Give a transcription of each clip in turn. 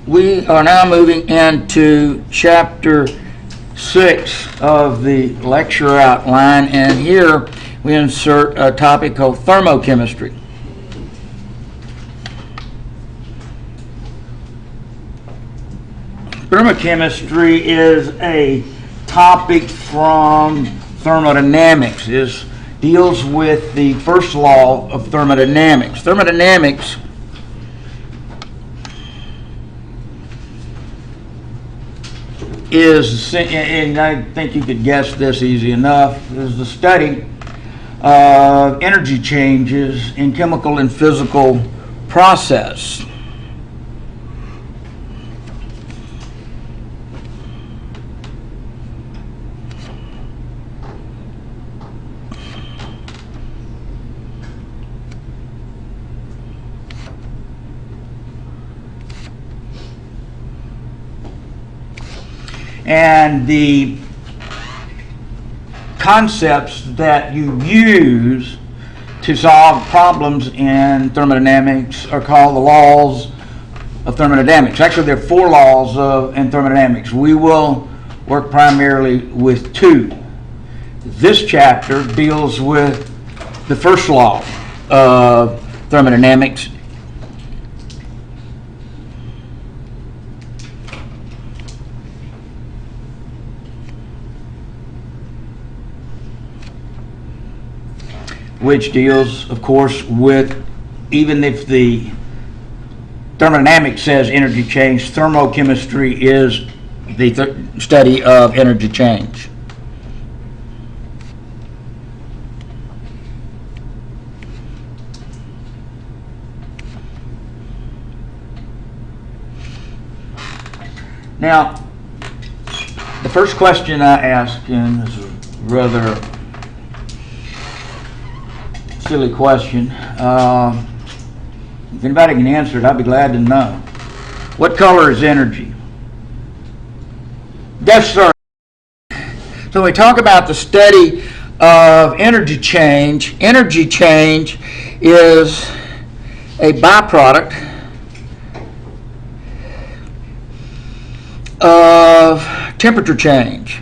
We are now moving into chapter 6 of the lecture outline, and here we insert a topic called thermochemistry. Thermochemistry is a topic from thermodynamics. It deals with the first law of thermodynamics. Thermodynamics is, and I think you could guess this easy enough, is the study of energy changes in chemical and physical process. And the concepts that you use to solve problems in thermodynamics are called the laws of thermodynamics. Actually, there are 4 laws in thermodynamics. We will work primarily with 2. This chapter deals with the first law of thermodynamics, which deals, of course, with, even if the thermodynamics says energy change, thermochemistry is the study of energy change. Now, the first question I ask, and this is rather silly question. If anybody can answer it, I'd be glad to know. What color is energy? Yes, sir. So when we talk about the study of energy change is a byproduct of temperature change.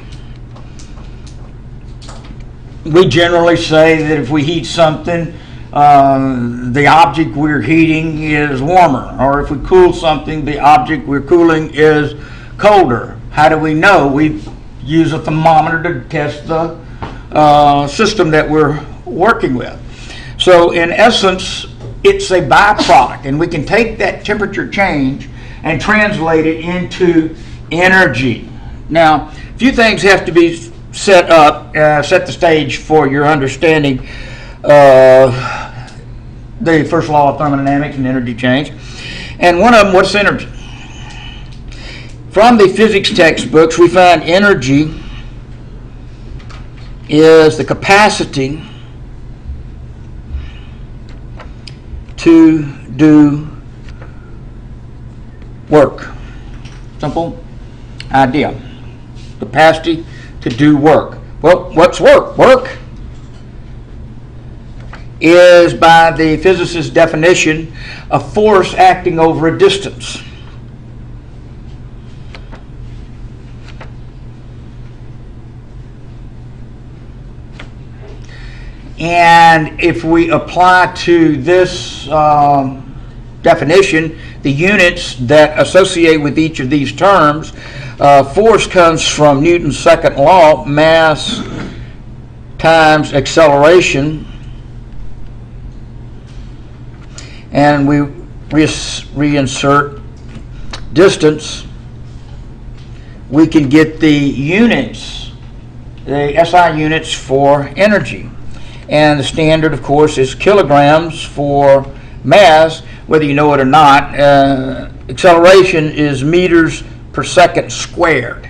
We generally say that if we heat something, the object we're heating is warmer, or if we cool something, the object we're cooling is colder. How do we know? We use a thermometer to test the system that we're working with. So in essence, it's a byproduct, and we can take that temperature change and translate it into energy. Now, a few things have to be set the stage for your understanding of the first law of thermodynamics and energy change. And one of them, what's energy? From the physics textbooks, we find energy is the capacity to do work. Simple idea. Capacity to do work. Well, what's work? Work is, by the physicist's definition, a force acting over a distance. And if we apply to this definition the units that associate with each of these terms, force comes from Newton's second law, mass times acceleration, and we reinsert distance. We can get the units, the SI units for energy, and the standard, of course, is kilograms for mass, whether you know it or not. Acceleration is meters per second squared.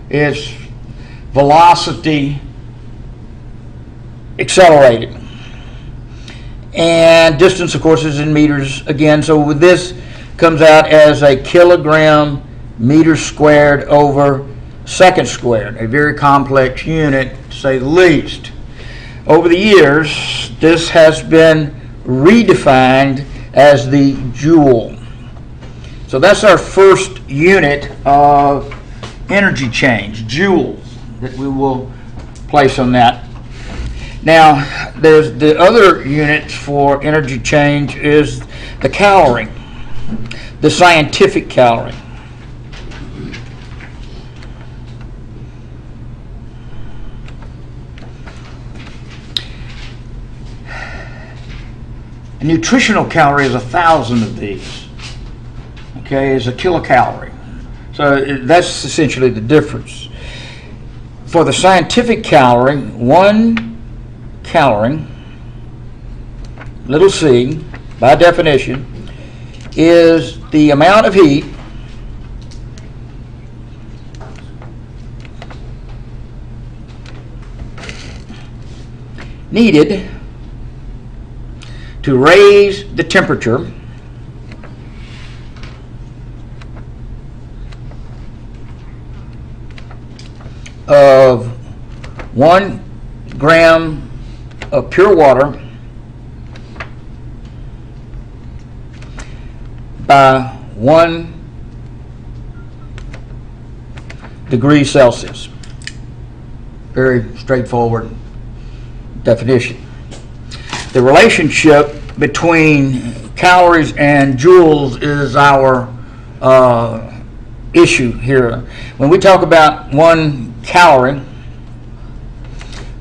It's velocity accelerated. And distance, of course, is in meters again. So with this comes out as a kilogram meters squared over second squared, a very complex unit, to say the least. Over the years, this has been redefined as the joule. So that's our first unit of energy change, joules, that we will place on that. Now, there's the other unit for energy change is the calorie, the scientific calorie. A nutritional calorie is 1,000 of these. Okay, is a kilocalorie. So that's essentially the difference. For the scientific calorie, 1 calorie, little c, by definition, is the amount of heat needed to raise the temperature of 1 gram of pure water by 1 degree Celsius. Very straightforward definition. The relationship between calories and joules is our issue here. When we talk about 1 calorie,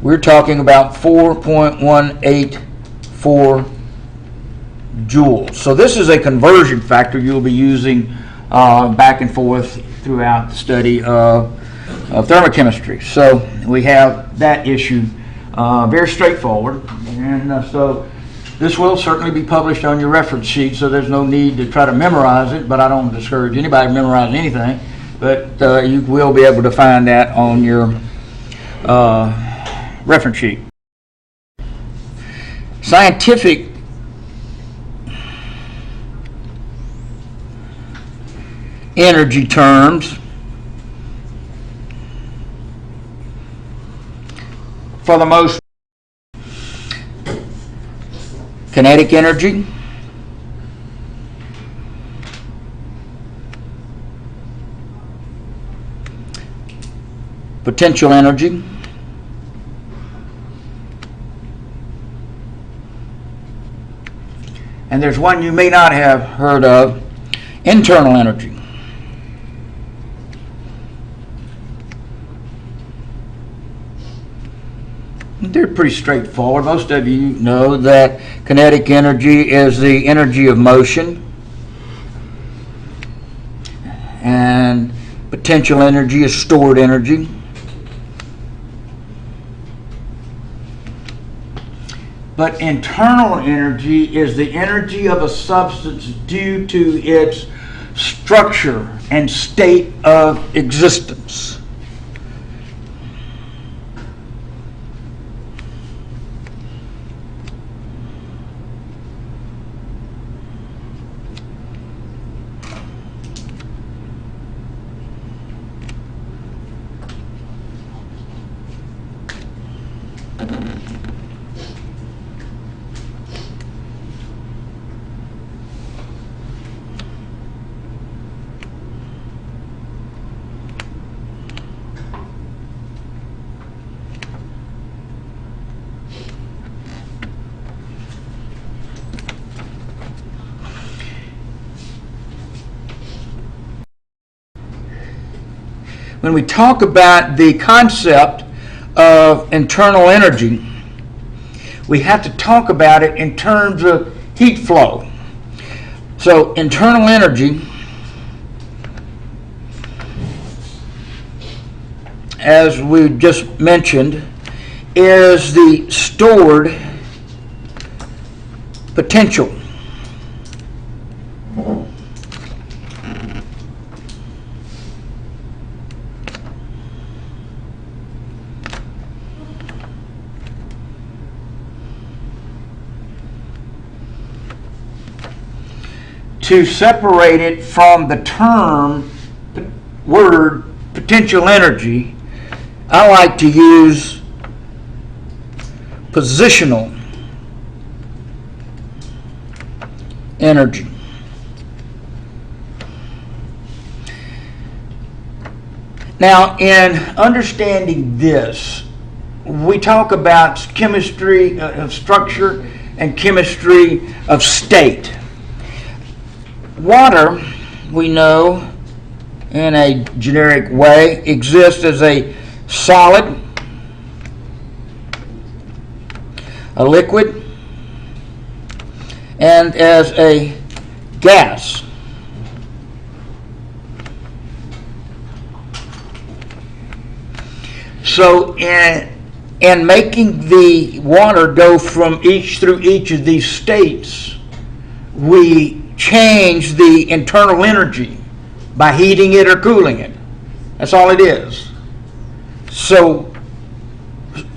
we're talking about 4.184 joules. So this is a conversion factor you'll be using back and forth throughout the study of thermochemistry. So we have that issue very straightforward. And so this will certainly be published on your reference sheet, so there's no need to try to memorize it, but I don't discourage anybody to memorize anything. But you will be able to find that on your reference sheet. Scientific energy terms for the most: kinetic energy, potential energy, and there's one you may not have heard of, internal energy. They're pretty straightforward. Most of you know that kinetic energy is the energy of motion, and potential energy is stored energy. But internal energy is the energy of a substance due to its structure and state of existence. When we talk about the concept of internal energy, we have to talk about it in terms of heat flow. So internal energy, as we just mentioned, is the stored potential. To separate it from the word potential energy, I like to use positional energy. Now, in understanding this, we talk about chemistry of structure and chemistry of state. Water, we know in a generic way, exists as a solid, a liquid, and as a gas. So in making the water go from through each of these states, we change the internal energy by heating it or cooling it. That's all it is. So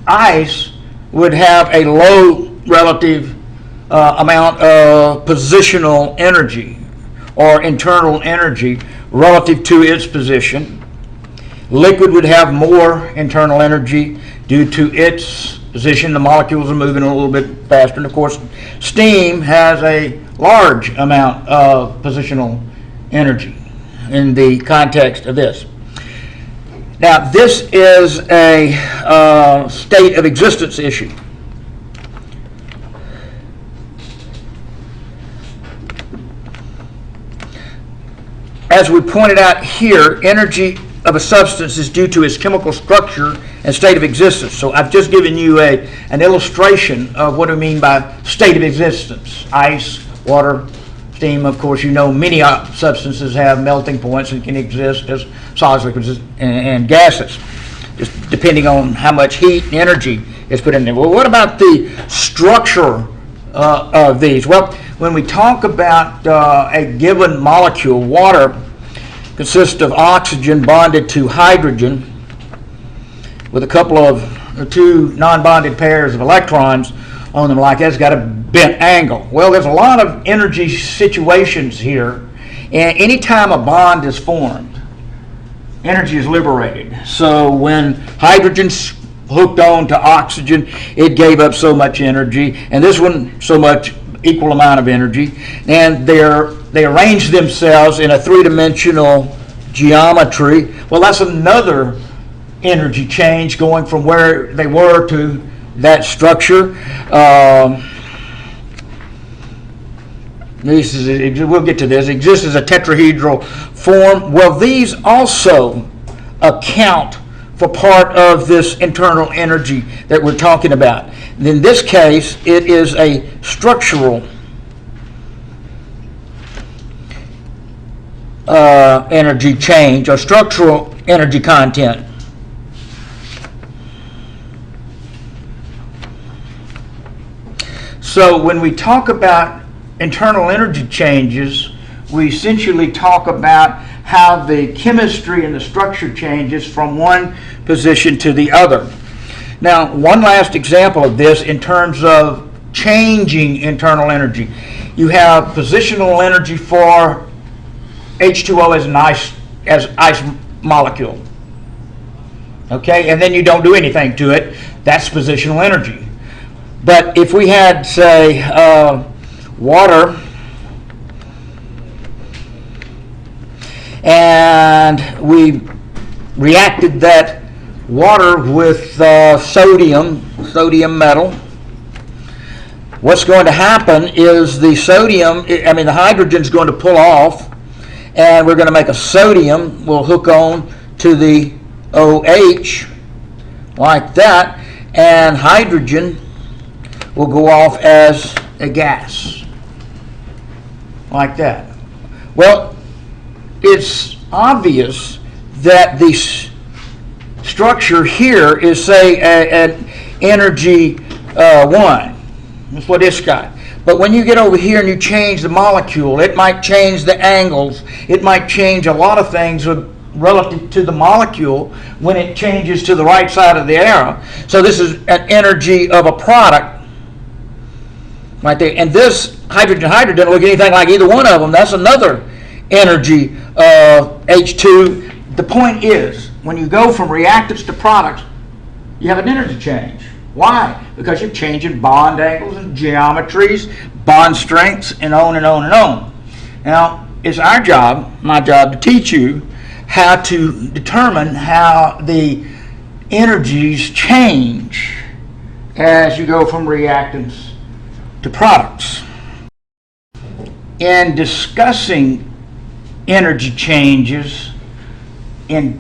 ice would have a low relative amount of positional energy or internal energy relative to its position. Liquid would have more internal energy due to its position. The molecules are moving a little bit faster. And of course, steam has a large amount of positional energy in the context of this. Now, this is a state of existence issue. As we pointed out here, energy of a substance is due to its chemical structure and state of existence. So I've just given you an illustration of what I mean by state of existence. Ice, water, steam. Of course, you know many substances have melting points and can exist as solids, liquids, and gases, just depending on how much heat and energy is put in there. Well, what about the structure of these? Well, when we talk about a given molecule, water consists of oxygen bonded to hydrogen with a couple of two non-bonded pairs of electrons on them like that. It's got a bent angle. Well, there's a lot of energy situations here, and anytime a bond is formed, energy is liberated. So when hydrogen's hooked on to oxygen, it gave up so much energy, and this one so much equal amount of energy, and they arrange themselves in a three-dimensional geometry. Well, that's another energy change going from where they were to that structure. We'll get to this. It exists as a tetrahedral form. Well, these also account for part of this internal energy that we're talking about. In this case, it is a structural energy change or structural energy content. So when we talk about internal energy changes, we essentially talk about how the chemistry and the structure changes from one position to the other. Now, one last example of this in terms of changing internal energy. You have positional energy for H2O as ice molecule. Okay, and then you don't do anything to it. That's positional energy. But if we had, say, water, and we reacted that water with sodium metal, what's going to happen is the hydrogen's going to pull off, and we're going to make a sodium. We'll hook on to the OH like that, and hydrogen will go off as a gas like that. Well, it's obvious that the structure here is, say, an energy 1. That's what it's got. But when you get over here and you change the molecule, it might change the angles. It might change a lot of things relative to the molecule when it changes to the right side of the arrow. So this is an energy of a product right there. And this hydrogen doesn't look anything like either one of them. That's another energy of H2. The point is, when you go from reactants to products, you have an energy change. Why? Because you're changing bond angles and geometries, bond strengths, and on and on and on. Now, it's my job to teach you how to determine how the energies change as you go from reactants to products. In discussing energy changes in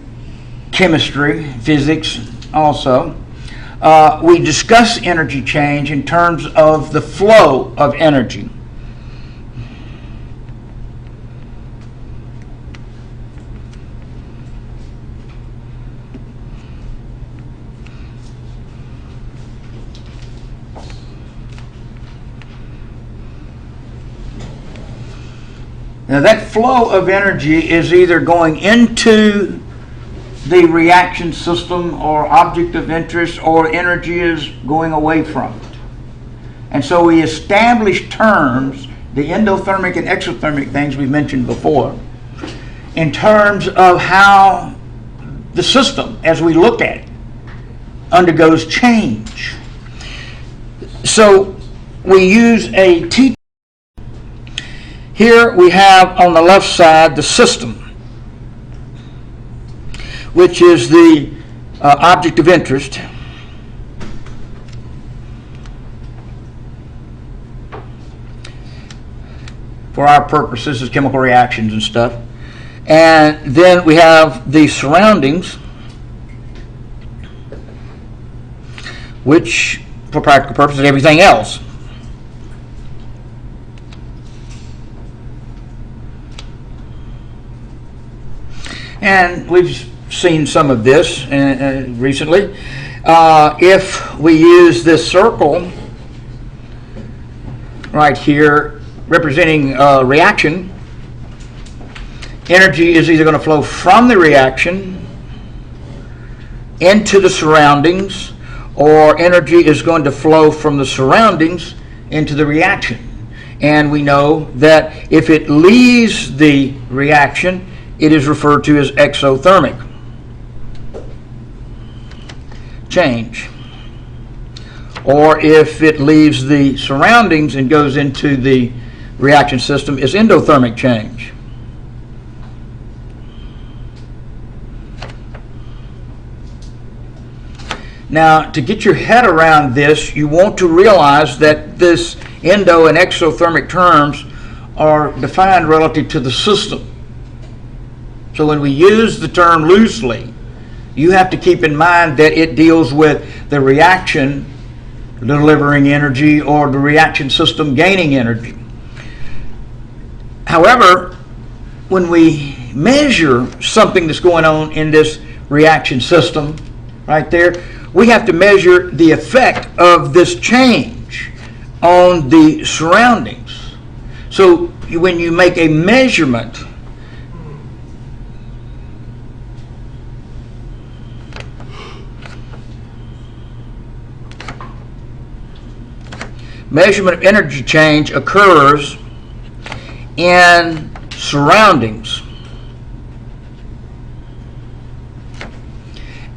chemistry, physics also, we discuss energy change in terms of the flow of energy. Now that flow of energy is either going into the reaction system or object of interest, or energy is going away from it. And so we establish terms, the endothermic and exothermic things we mentioned before, in terms of how the system, as we look at it, undergoes change. So we use a T. Here we have on the left side the system, which is the object of interest. For our purposes, is chemical reactions and stuff. And then we have the surroundings, which, for practical purposes, everything else. And we've seen some of this recently. If we use this circle right here representing reaction, energy is either going to flow from the reaction into the surroundings, or energy is going to flow from the surroundings into the reaction. And we know that if it leaves the reaction, it is referred to as exothermic change. Or if it leaves the surroundings and goes into the reaction system, is endothermic change. Now, to get your head around this, you want to realize that this endo and exothermic terms are defined relative to the system. So when we use the term loosely, you have to keep in mind that it deals with the reaction delivering energy or the reaction system gaining energy. However, when we measure something that's going on in this reaction system right there, we have to measure the effect of this change on the surroundings. So when you make a measurement, measurement of energy change occurs in surroundings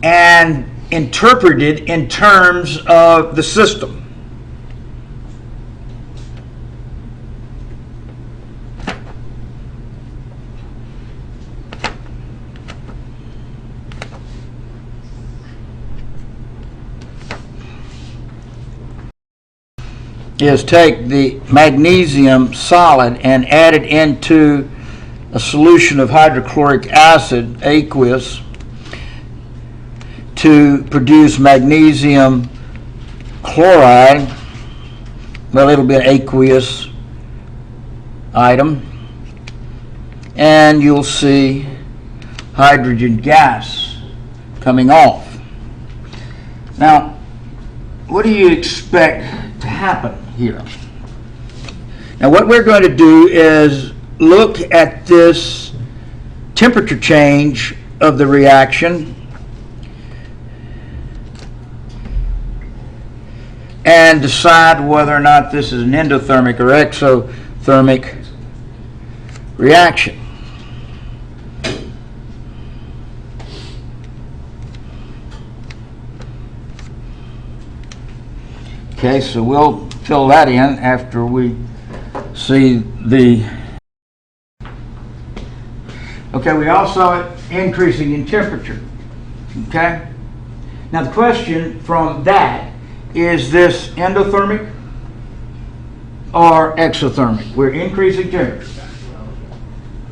and interpreted in terms of the system. Is take the magnesium solid and add it into a solution of hydrochloric acid, aqueous, to produce magnesium chloride. Well, it'll be an aqueous item, and you'll see hydrogen gas coming off. Now, what do you expect to happen here? Now, what we're going to do is look at this temperature change of the reaction and decide whether or not this is an endothermic or exothermic reaction. Okay, so we'll fill that in after we see the... Okay, we also increasing in temperature. Okay? Now the question from that, is this endothermic or exothermic? We're increasing temperature.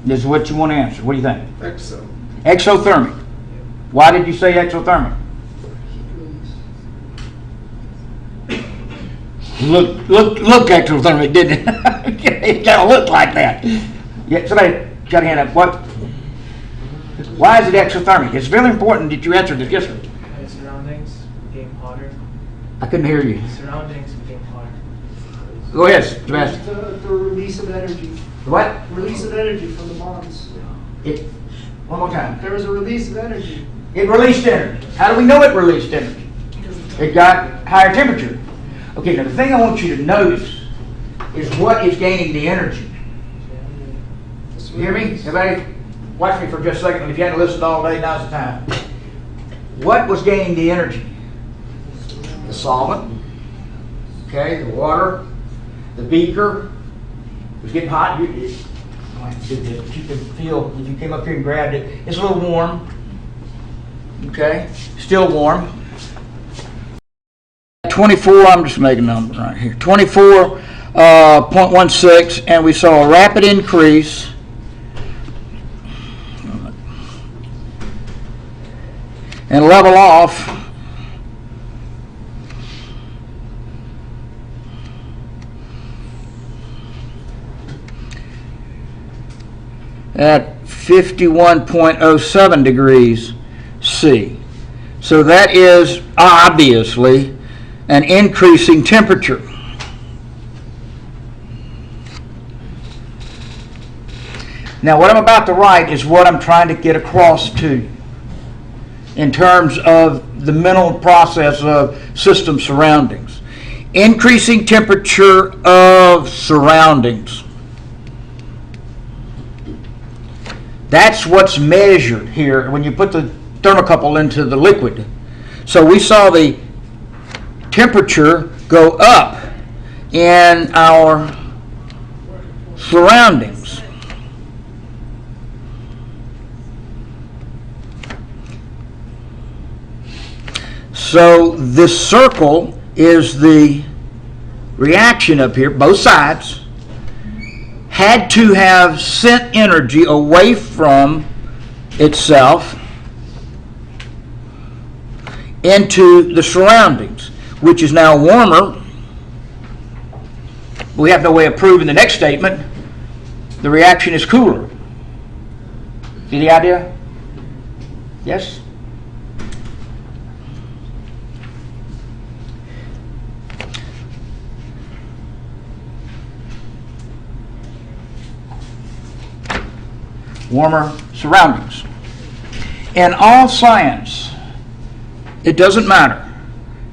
This is what you want to answer. What do you think? Exo. Exothermic. Why did you say exothermic? Look exothermic, didn't it? It kind of looked like that. Yeah, somebody got a hand up. What? Why is it exothermic? It's really important that you answer this. Yes, sir. The surroundings became hotter. I couldn't hear you. Surroundings became hotter. Go ahead, Sebastian. The release of energy. What? Release of energy from the bonds. One more time. There was a release of energy. It released energy. How do we know it released energy? It got higher temperature. Okay, now the thing I want you to notice is what is gaining the energy. You hear me? Everybody, watch me for just a second. If you hadn't listened all day, now's the time. What was gaining the energy? The solvent, okay, the water, the beaker. It was getting hot. You don't have to do this, but you can feel if you came up here and grabbed it. It's a little warm. Okay, still warm. 24, I'm just making numbers right here. 24.16, and we saw a rapid increase and level off at 51.07 degrees C. So that is obviously an increasing temperature. Now what I'm about to write is what I'm trying to get across to you in terms of the mental process of system surroundings. Increasing temperature of surroundings. That's what's measured here when you put the thermocouple into the liquid. So we saw the temperature go up in our surroundings. So this circle is the reaction up here, both sides had to have sent energy away from itself into the surroundings, which is now warmer. We have no way of proving the next statement. The reaction is cooler. See the idea? Yes? Warmer surroundings. In all science, it doesn't matter.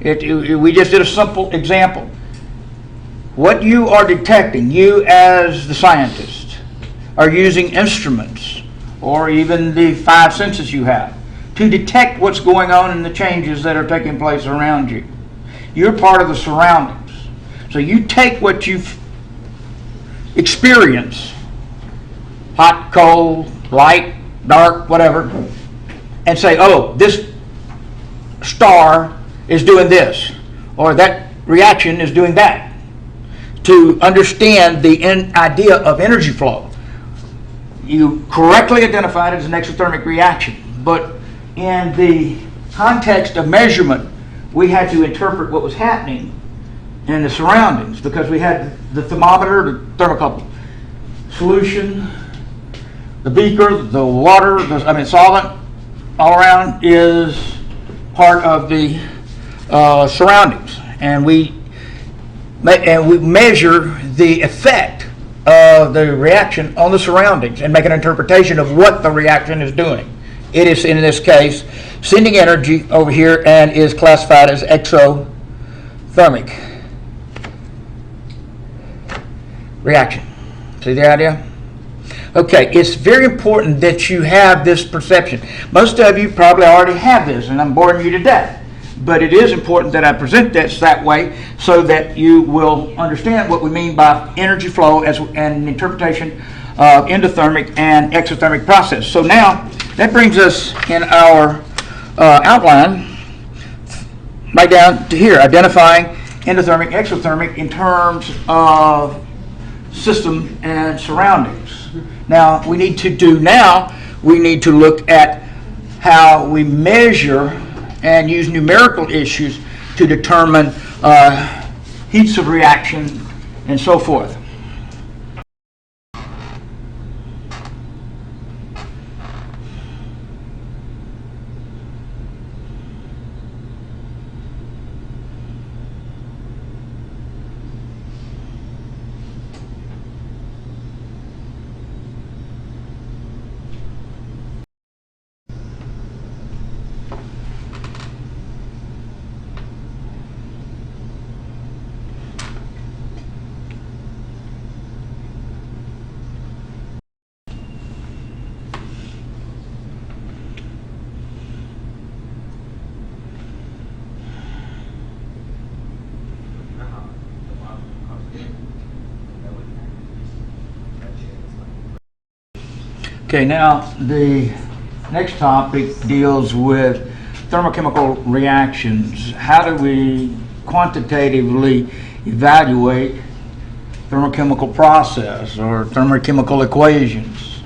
We just did a simple example. What you are detecting, you as the scientist, are using instruments or even the five senses you have to detect what's going on in the changes that are taking place around you. You're part of the surroundings. So you take what you've experienced, hot, cold, light, dark, whatever, and say, oh, this star is doing this, or that reaction is doing that, to understand the idea of energy flow. You correctly identified it as an exothermic reaction, but in the context of measurement, we had to interpret what was happening in the surroundings because we had the thermometer, the thermocouple solution, the beaker, the water, solvent all around is part of the surroundings, and we measure the effect of the reaction on the surroundings and make an interpretation of what the reaction is doing. It is, in this case, sending energy over here and is classified as exothermic reaction. See the idea? Okay, it's very important that you have this perception. Most of you probably already have this, and I'm boring you to death. But it is important that I present this that way so that you will understand what we mean by energy flow and interpretation of endothermic and exothermic process. So now that brings us in our outline right down to here, identifying endothermic, exothermic in terms of system and surroundings. Now we need to look at how we measure and use numerical issues to determine heats of reaction and so forth. Okay, now the next topic deals with thermochemical reactions. How do we quantitatively evaluate thermochemical process or thermochemical equations?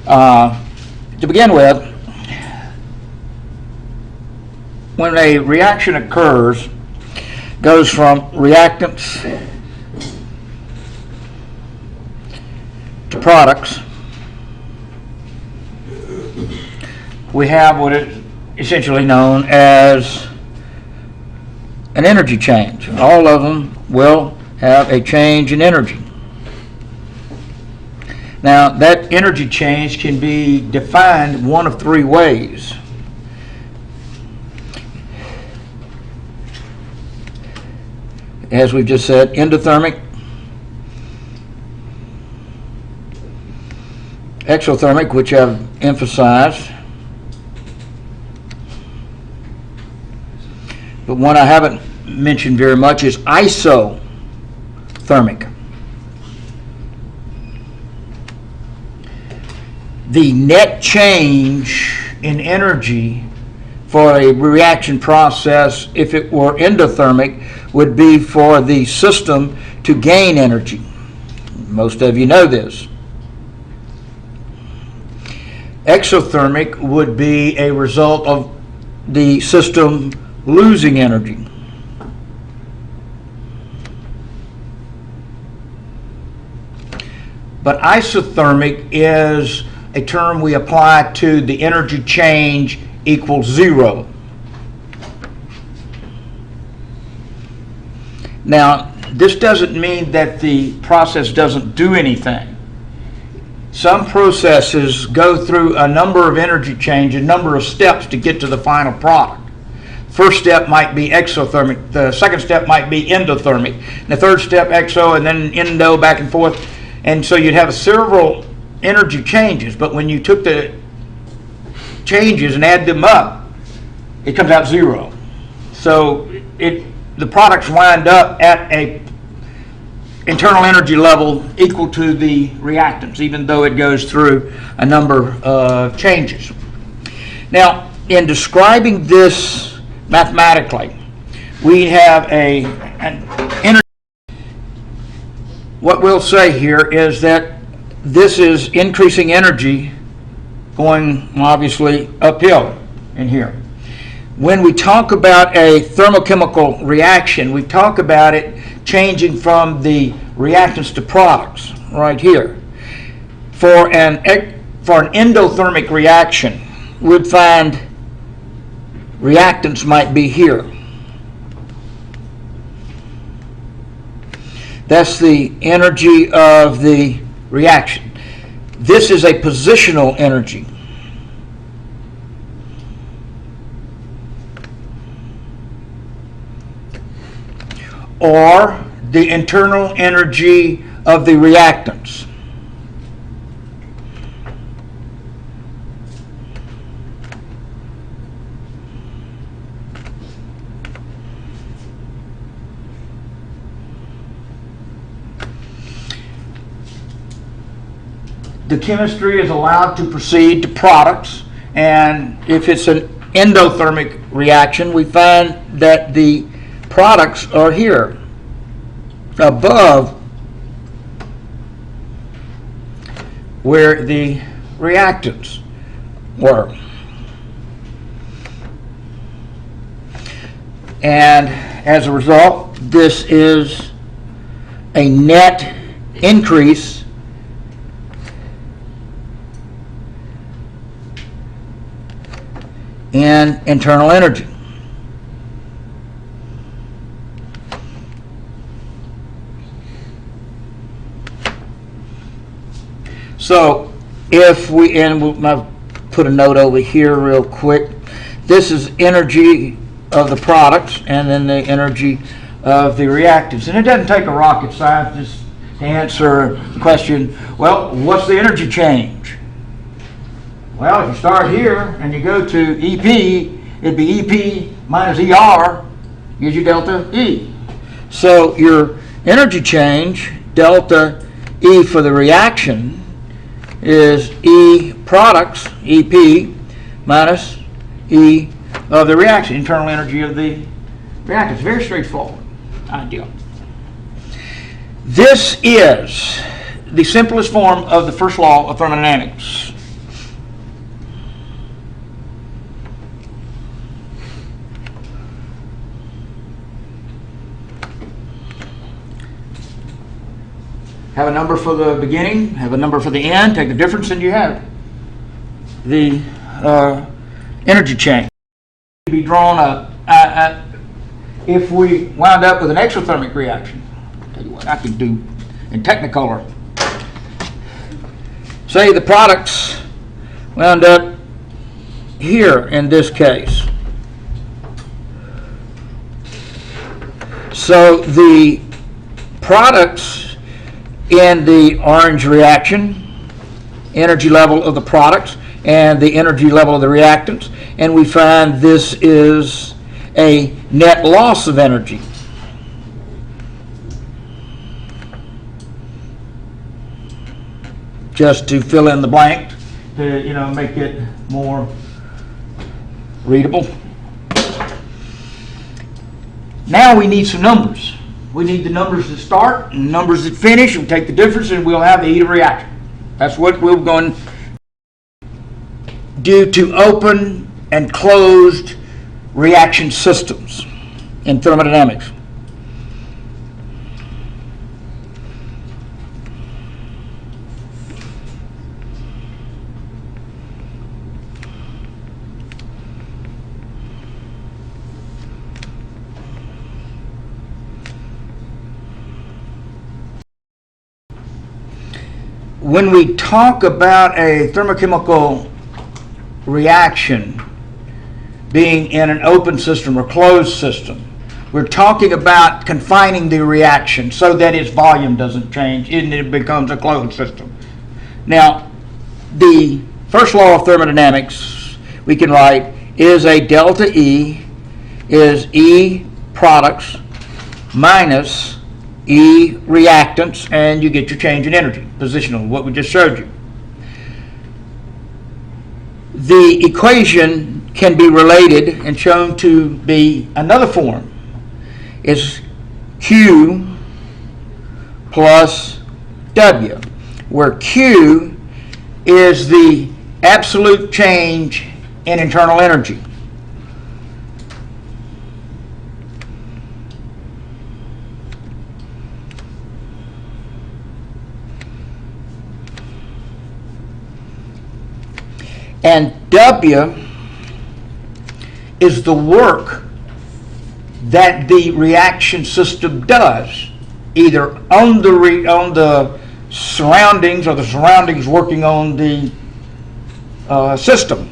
To begin with, when a reaction occurs, goes from reactants to products, we have what is essentially known as an energy change. All of them will have a change in energy. Now, that energy change can be defined one of three ways. As we've just said, endothermic, exothermic, which I've emphasized, but one I haven't mentioned very much is isothermic. The net change in energy for a reaction process, if it were endothermic, would be for the system to gain energy. Most of you know this. Exothermic would be a result of the system losing energy. But isothermic is a term we apply to the energy change equals zero. Now, this doesn't mean that the process doesn't do anything. Some processes go through a number of energy change, a number of steps to get to the final product. First step might be exothermic, the second step might be endothermic, and the third step exo, and then endo, back and forth. And so you'd have several energy changes, but when you took the changes and add them up, it comes out zero. So the products wind up at a internal energy level equal to the reactants, even though it goes through a number of changes. Now, in describing this mathematically, we have an energy. What we'll say here is that this is increasing energy going obviously uphill in here. When we talk about a thermochemical reaction, we talk about it changing from the reactants to products right here. For an endothermic reaction, we'd find reactants might be here. That's the energy of the reaction. This is a positional energy. Or the internal energy of the reactants. the chemistry is allowed to proceed to products, and if it's an endothermic reaction, we find that the products are here above where the reactants were. And as a result, this is a net increase in internal energy. So if we, and I'll put a note over here real quick, this is energy of the products and then the energy of the reactants. And it doesn't take a rocket scientist to answer the question, well, what's the energy change? Well, if you start here and you go to EP, it'd be EP minus ER gives you delta E. So your energy change, delta E for the reaction, is E products, EP, minus E of the reaction, internal energy of the reactant. It's very straightforward, ideal. This is the simplest form of the first law of thermodynamics. Have a number for the beginning, have a number for the end, take the difference, and you have the energy change. Be drawn up. If we wound up with an exothermic reaction, I'll tell you what I can do in Technicolor. Say the products wound up here in this case. So the products in the orange reaction, energy level of the products and the energy level of the reactants, and we find this is a net loss of energy. Just to fill in the blank, to make it more readable. Now we need some numbers. We need the numbers that start and numbers that finish, and take the difference, and we'll have the heat of reaction. That's what we're going to do to open and closed reaction systems in thermodynamics. When we talk about a thermochemical reaction being in an open system or closed system, we're talking about confining the reaction so that its volume doesn't change and it becomes a closed system. Now, the first law of thermodynamics we can write is a delta E is E products minus E reactants, and you get your change in energy, positional, what we just showed you. The equation can be related and shown to be another form. It's Q plus W, where Q is the absolute change in internal energy. And W is the work that the reaction system does, either on the surroundings or the surroundings working on the system.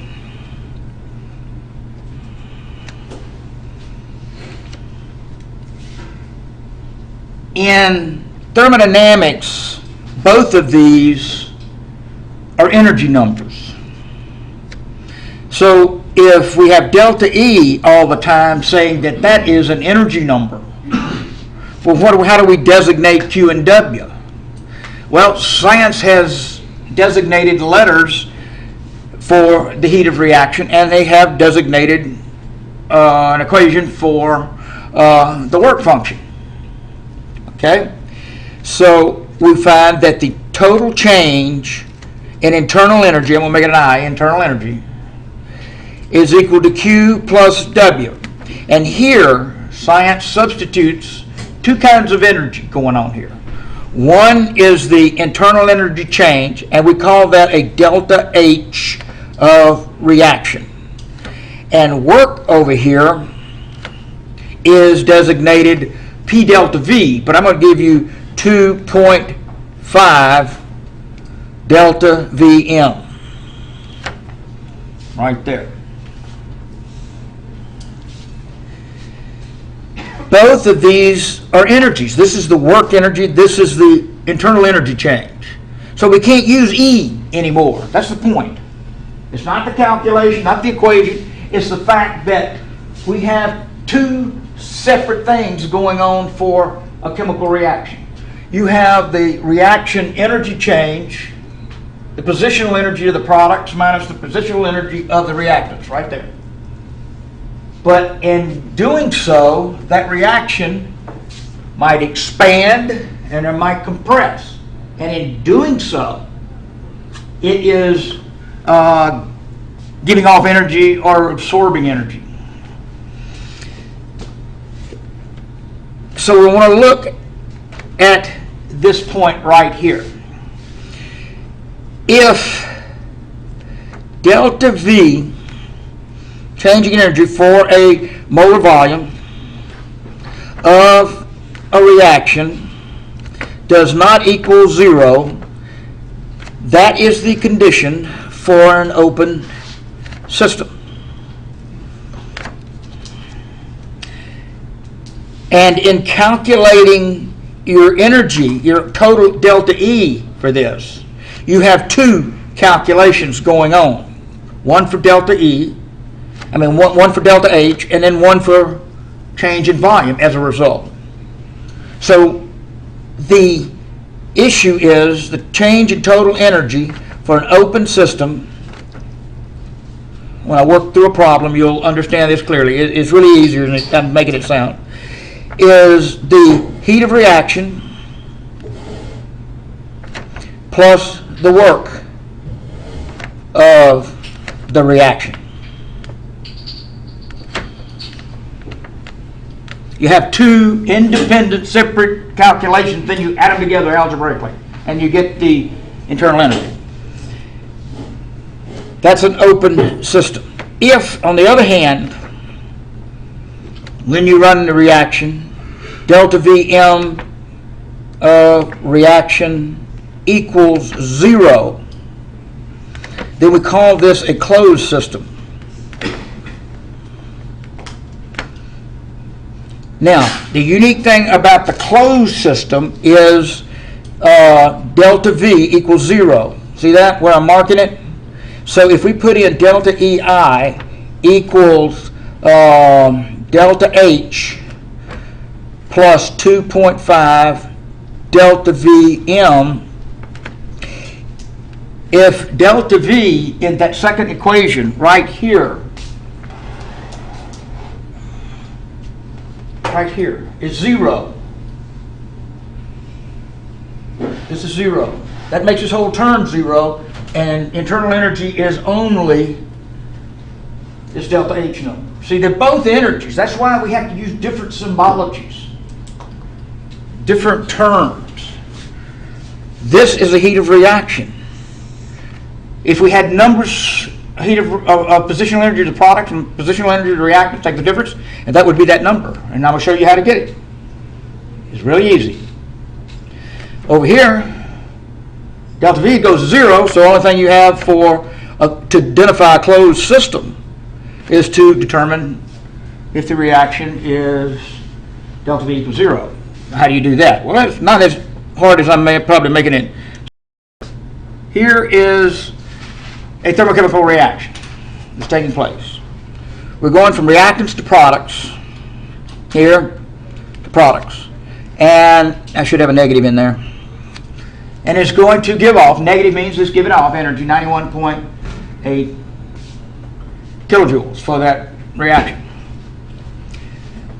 In thermodynamics, both of these are energy numbers. So if we have delta E all the time saying that that is an energy number, well, how do we designate Q and W? Well, science has designated letters for the heat of reaction, and they have designated an equation for the work function. Okay? So we find that the total change in internal energy, and we'll make it an I, internal energy, is equal to Q plus W. And here, science substitutes two kinds of energy going on here. One is the internal energy change, and we call that a delta H of reaction. And work over here is designated P delta V, but I'm going to give you 2.5 delta VM. Right there. Both of these are energies. This is the work energy. This is the internal energy change. So we can't use E anymore. That's the point. It's not the calculation, not the equation. It's the fact that we have two separate things going on for a chemical reaction. You have the reaction energy change, the positional energy of the products minus the positional energy of the reactants, right there. But in doing so, that reaction might expand and it might compress. And in doing so, it is giving off energy or absorbing energy. So we want to look at this point right here. If delta V, changing energy for a molar volume of a reaction, does not equal 0, that is the condition for an open system. And in calculating your energy, your total delta E for this, you have two calculations going on. One for delta E, one for delta H, and then one for change in volume as a result. So the issue is the change in total energy for an open system. When I work through a problem, you'll understand this clearly. It's really easier than I'm making it sound. Is the heat of reaction plus the work of the reaction. You have two independent, separate calculations, then you add them together algebraically, and you get the internal energy. That's an open system. If, on the other hand, when you run the reaction, delta Vm reaction equals 0, then we call this a closed system. Now, the unique thing about the closed system is delta V equals 0. See that, where I'm marking it? So if we put in delta EI equals delta H plus 2.5 delta Vm, if delta V in that second equation right here is 0, this is 0. That makes this whole term 0, and internal energy is only this delta H number. See, they're both energies. That's why we have to use different symbologies, different terms. This is a heat of reaction. If we had numbers, heat of positional energy of the product and positional energy of the reactant, take the difference, and that would be that number. And I will show you how to get it. It's really easy. Over here, delta V goes to 0, so the only thing you have to identify a closed system is to determine if the reaction is delta V equals 0. How do you do that? Well, that's not as hard as I'm probably making it. Here is a thermochemical reaction that's taking place. We're going from reactants to products, here to products. And I should have a negative in there. and it's going to give off, negative means it's giving off energy, 91.8 kilojoules for that reaction.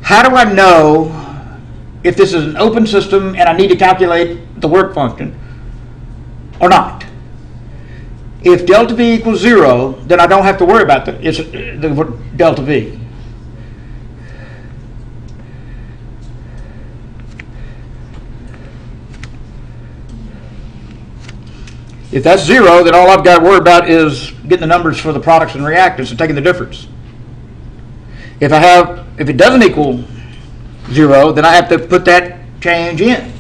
How do I know if this is an open system and I need to calculate the work function or not? If delta V equals 0, then I don't have to worry about the delta V. If that's 0, then all I've got to worry about is getting the numbers for the products and reactants and taking the difference. If it doesn't equal 0, then I have to put that change in.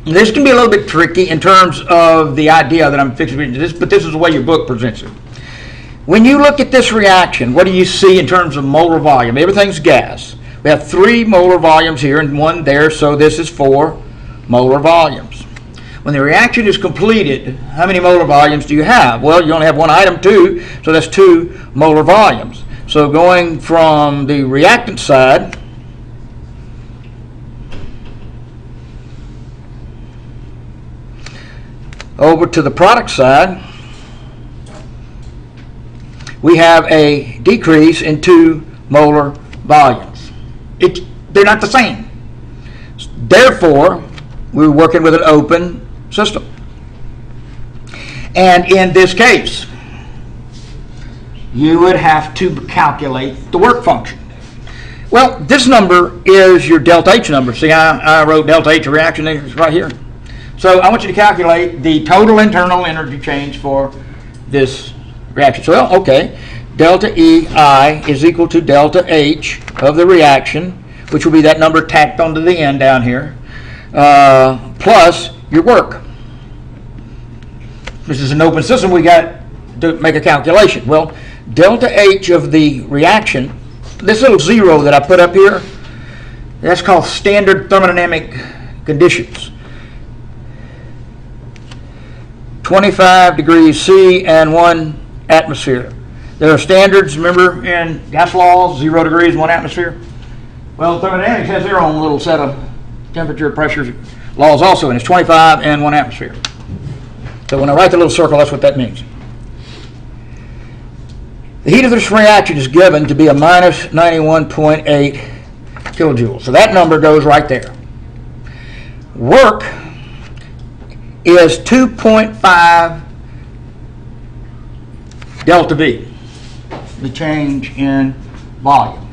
This can be a little bit tricky in terms of the idea that I'm fixing to this, but this is the way your book presents it. When you look at this reaction, what do you see in terms of molar volume? Everything's gas. We have 3 molar volumes here and 1 there, so this is 4 molar volumes. When the reaction is completed, how many molar volumes do you have? Well, you only have one item, 2, so that's 2 molar volumes. So going from the reactant side, over to the product side, we have a decrease in 2 molar volumes. They're not the same. Therefore, we're working with an open system. And in this case, you would have to calculate the work function. Well, this number is your delta H number. See, I wrote delta H reaction right here. So I want you to calculate the total internal energy change for this reaction. So, well, okay, delta EI is equal to delta H of the reaction, which will be that number tacked onto the end down here, plus your work. This is an open system. We got to make a calculation. Well, delta H of the reaction, this little 0 that I put up here, that's called standard thermodynamic conditions. 25 degrees C and 1 atmosphere. There are standards, remember, in gas laws, 0 degrees, 1 atmosphere. Well, thermodynamics has their own little set of temperature, pressure laws also, and it's 25 and 1 atmosphere. So when I write the little circle, that's what that means. The heat of this reaction is given to be a minus 91.8 kilojoules. So that number goes right there. Work is 2.5 delta V, the change in volume.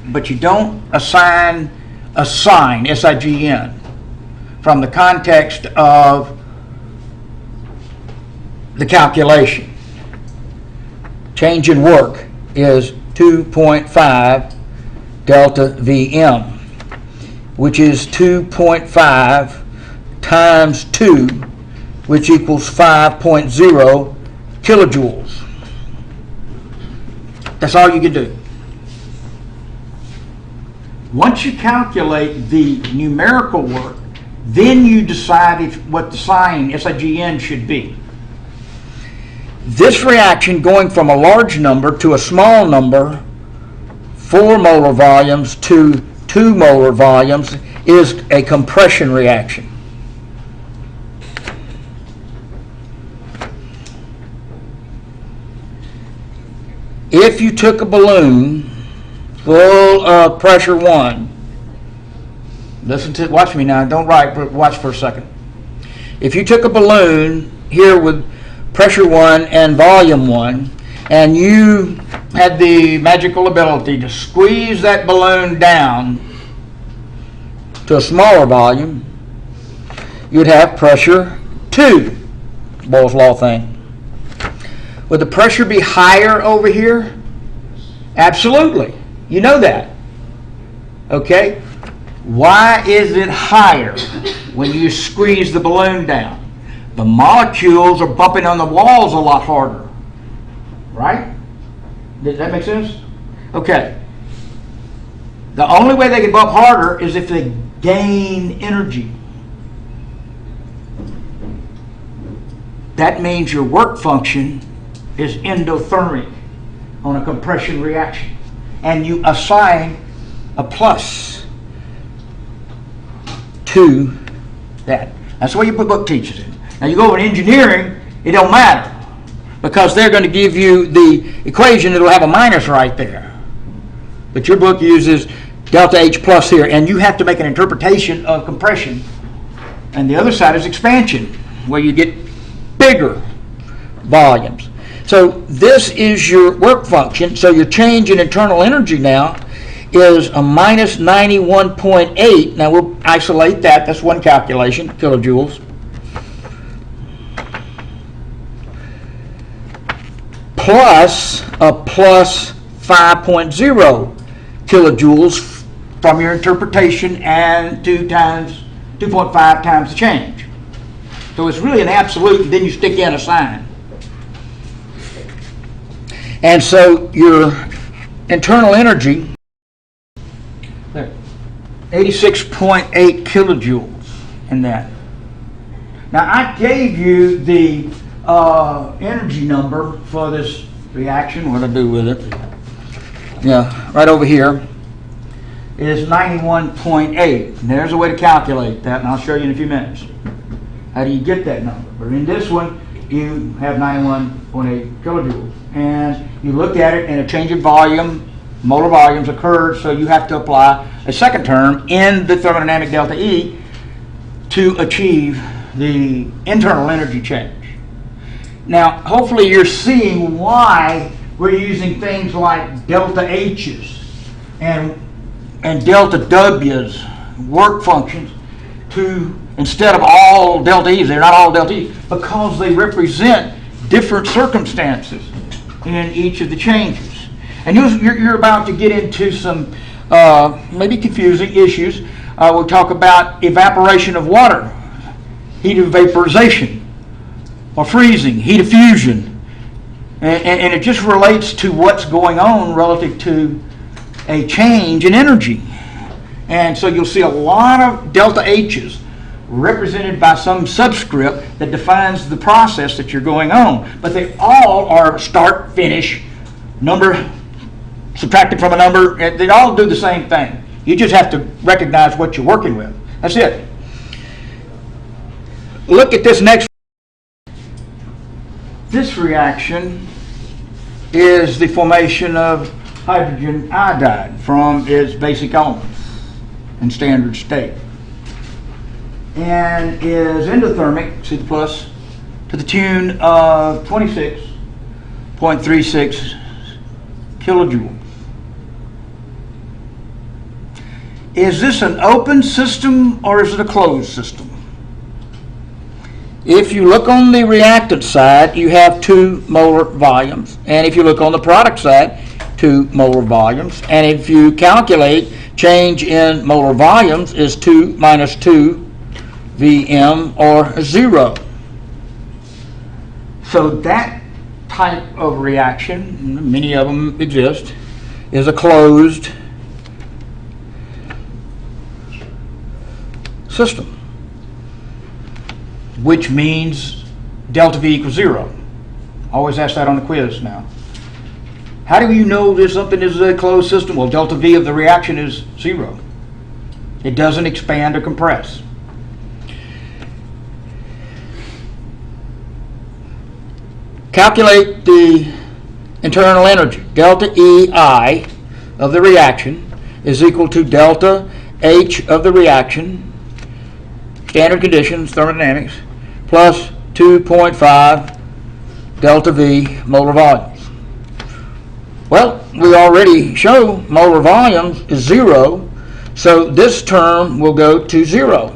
But you don't assign a sign, S-I-G-N, from the context of the calculation. Change in work is 2.5 delta Vm, which is 2.5 times 2, which equals 5.0 kilojoules. That's all you can do. Once you calculate the numerical work, then you decide what the sign, S-I-G-N, should be. This reaction going from a large number to a small number, 4 molar volumes to 2 molar volumes, is a compression reaction. If you took a balloon full of pressure 1, watch me now, don't write, but watch for a second. If you took a balloon here with pressure 1 and volume 1, and you had the magical ability to squeeze that balloon down to a smaller volume, you'd have pressure 2, Boyle's law thing. Would the pressure be higher over here? Absolutely. You know that. Okay? Why is it higher when you squeeze the balloon down? The molecules are bumping on the walls a lot harder. Right? Does that make sense? Okay. The only way they can bump harder is if they gain energy. That means your work function is endothermic on a compression reaction. And you assign a plus to that. That's the way your book teaches it. Now you go over to engineering, it don't matter, because they're going to give you the equation that'll have a minus right there. But your book uses delta H plus here, and you have to make an interpretation of compression. And the other side is expansion, where you get bigger volumes. So this is your work function. So your change in internal energy now is a minus 91.8. Now we'll isolate that. That's one calculation, kilojoules. Plus a plus 5.0 kilojoules from your interpretation, and 2.5 times the change. So it's really an absolute, and then you stick in a sign. And so your internal energy, 86.8 kilojoules in that. Now I gave you the energy number for this reaction. What do I do with it? Yeah, right over here is 91.8. There's a way to calculate that, and I'll show you in a few minutes. How do you get that number? But in this one, you have 91.8 kilojoules. And you look at it, and a change in volume, molar volumes occurred, so you have to apply a second term in the thermodynamic delta E to achieve the internal energy change. Now, hopefully you're seeing why we're using things like delta H's and delta W's, work functions, to, instead of all delta E's. They're not all delta E's, because they represent different circumstances in each of the changes. And you're about to get into some maybe confusing issues. We'll talk about evaporation of water, heat of vaporization, or freezing, heat of fusion. And it just relates to what's going on relative to a change in energy. And so you'll see a lot of delta H's represented by some subscript that defines the process that you're going on. But they all are start, finish, number subtracted from a number. They all do the same thing. You just have to recognize what you're working with. That's it. Look at this next. This reaction is the formation of hydrogen iodide from its basic elements in standard state, and is endothermic, C plus, to the tune of 26.36 kilojoules. Is this an open system or is it a closed system? If you look on the reactant side, you have 2 molar volumes, and if you look on the product side, 2 molar volumes, and if you calculate change in molar volumes is 2 minus 2 Vm, or 0. So that type of reaction, many of them exist, is a closed system, which means delta V equals 0. Always ask that on the quiz now. How do you know that something is a closed system? Well, delta V of the reaction is 0. It doesn't expand or compress. Calculate the internal energy. Delta EI of the reaction is equal to delta H of the reaction, standard conditions, thermodynamics, plus 2.5 delta V molar volumes. Well, we already show molar volumes is 0, so this term will go to 0.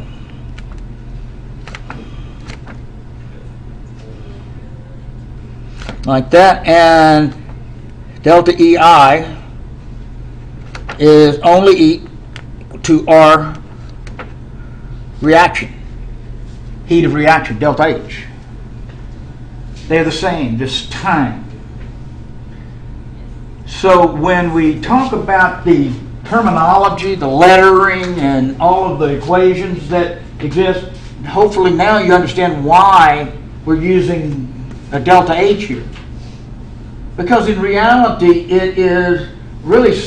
Like that, and delta EI is only equal to our reaction, heat of reaction, delta H. They're the same, just time. So when we talk about the terminology, the lettering, and all of the equations that exist, hopefully now you understand why we're using a delta H here. Because in reality, it is really,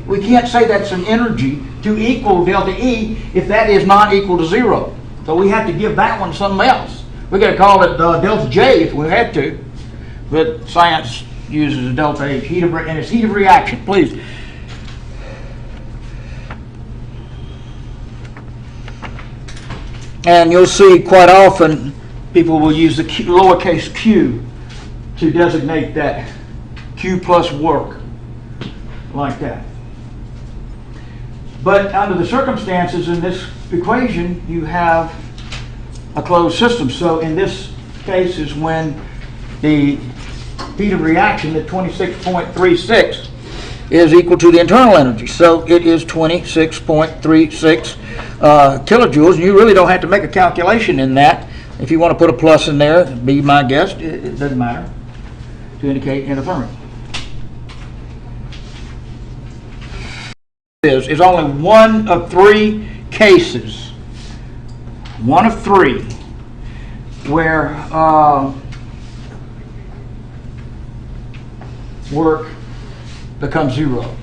we can't say that's an energy to equal delta E if that is not equal to 0. So we have to give that one something else. We got to call it delta J if we had to, but science uses a delta H, and it's heat of reaction, please. And you'll see quite often people will use the lowercase q to designate that Q plus work, like that. But under the circumstances in this equation, you have a closed system. So in this case is when the heat of reaction at 26.36 is equal to the internal energy. So it is 26.36 kilojoules. And you really don't have to make a calculation in that. If you want to put a plus in there, be my guest, it doesn't matter, to indicate endothermic. Is only one of three cases, one of three, where work becomes zero.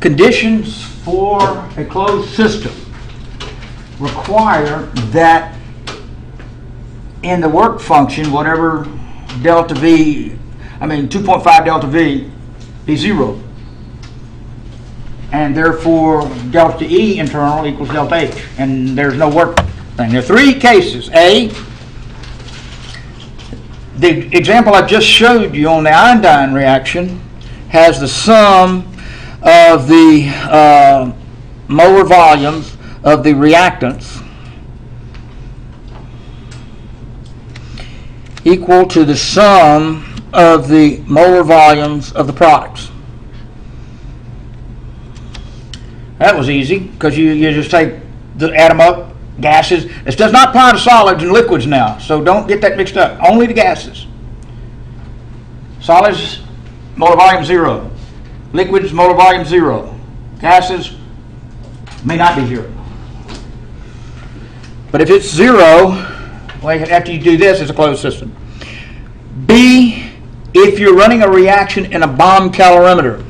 Conditions for a closed system require that in the work function, whatever delta V, 2.5 delta V, be zero. And therefore, delta E internal equals delta H. And there's no work thing. There are three cases. A, the example I just showed you on the iodine reaction has the sum of the molar volumes of the reactants equal to the sum of the molar volumes of the products. That was easy, because you just add them up, gases. This does not apply to solids and liquids now, so don't get that mixed up. Only the gases. Solids, molar volume 0. Liquids, molar volume 0. Gases may not be 0. But if it's 0, after you do this, it's a closed system. B, if you're running a reaction in a bomb calorimeter,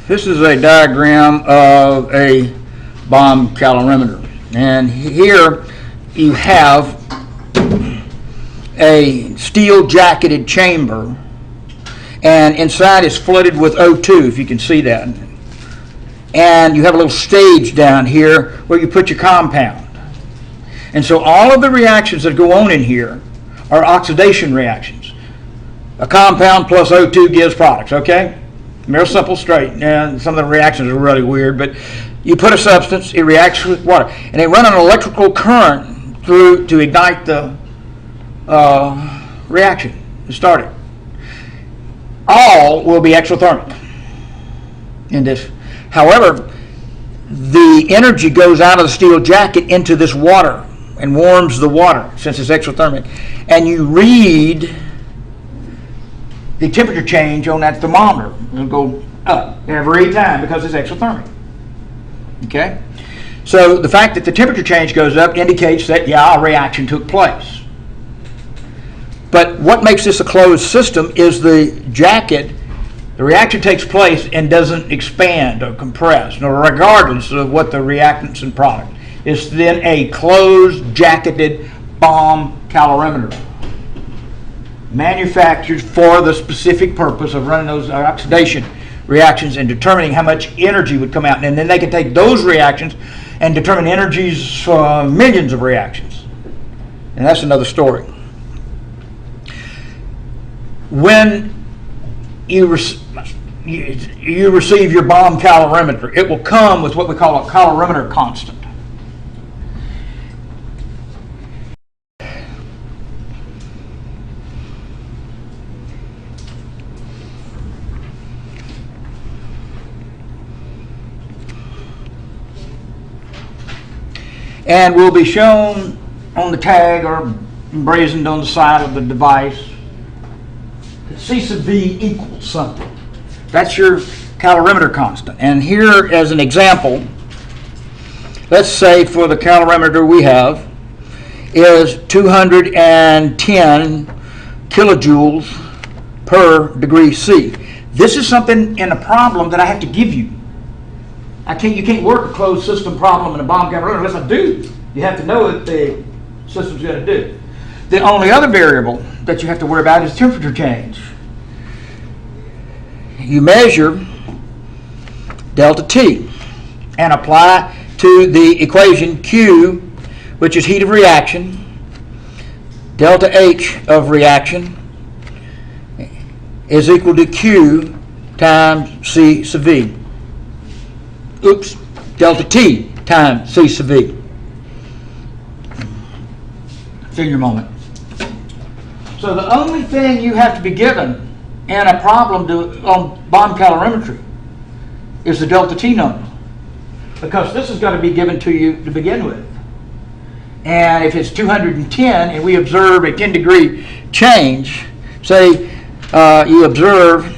this is a diagram of a bomb calorimeter. And here you have a steel jacketed chamber, and inside is flooded with O2, if you can see that. And you have a little stage down here where you put your compound. And so all of the reactions that go on in here are oxidation reactions. A compound plus O2 gives products, okay? Real simple, straight. And some of the reactions are really weird, but you put a substance, it reacts with water, and they run an electrical current through to ignite the reaction to start it. All will be exothermic in this. However, the energy goes out of the steel jacket into this water and warms the water, since it's exothermic. And you read the temperature change on that thermometer. It'll go up every time because it's exothermic. Okay? So the fact that the temperature change goes up indicates that, yeah, a reaction took place. But what makes this a closed system is the jacket. The reaction takes place and doesn't expand or compress, regardless of what the reactants and product. It's then a closed, jacketed bomb calorimeter, manufactured for the specific purpose of running those oxidation reactions and determining how much energy would come out. And then they can take those reactions and determine energies for millions of reactions. And that's another story. When you receive your bomb calorimeter, it will come with what we call a calorimeter constant. And will be shown on the tag or emblazoned on the side of the device. C sub V equals something. That's your calorimeter constant. And here, as an example, let's say for the calorimeter we have, is 210 kilojoules per degree C. This is something in a problem that I have to give you. You can't work a closed system problem in a bomb calorimeter unless I do. You have to know what the system's going to do. The only other variable that you have to worry about is temperature change. You measure delta T and apply to the equation Q, which is heat of reaction, delta H of reaction is equal to Q times C sub V. Oops, delta T times C sub V. Senior moment. So the only thing you have to be given in a problem on bomb calorimetry is the delta T number, because this is going to be given to you to begin with. And if it's 210 and we observe a 10 degree change, say you observe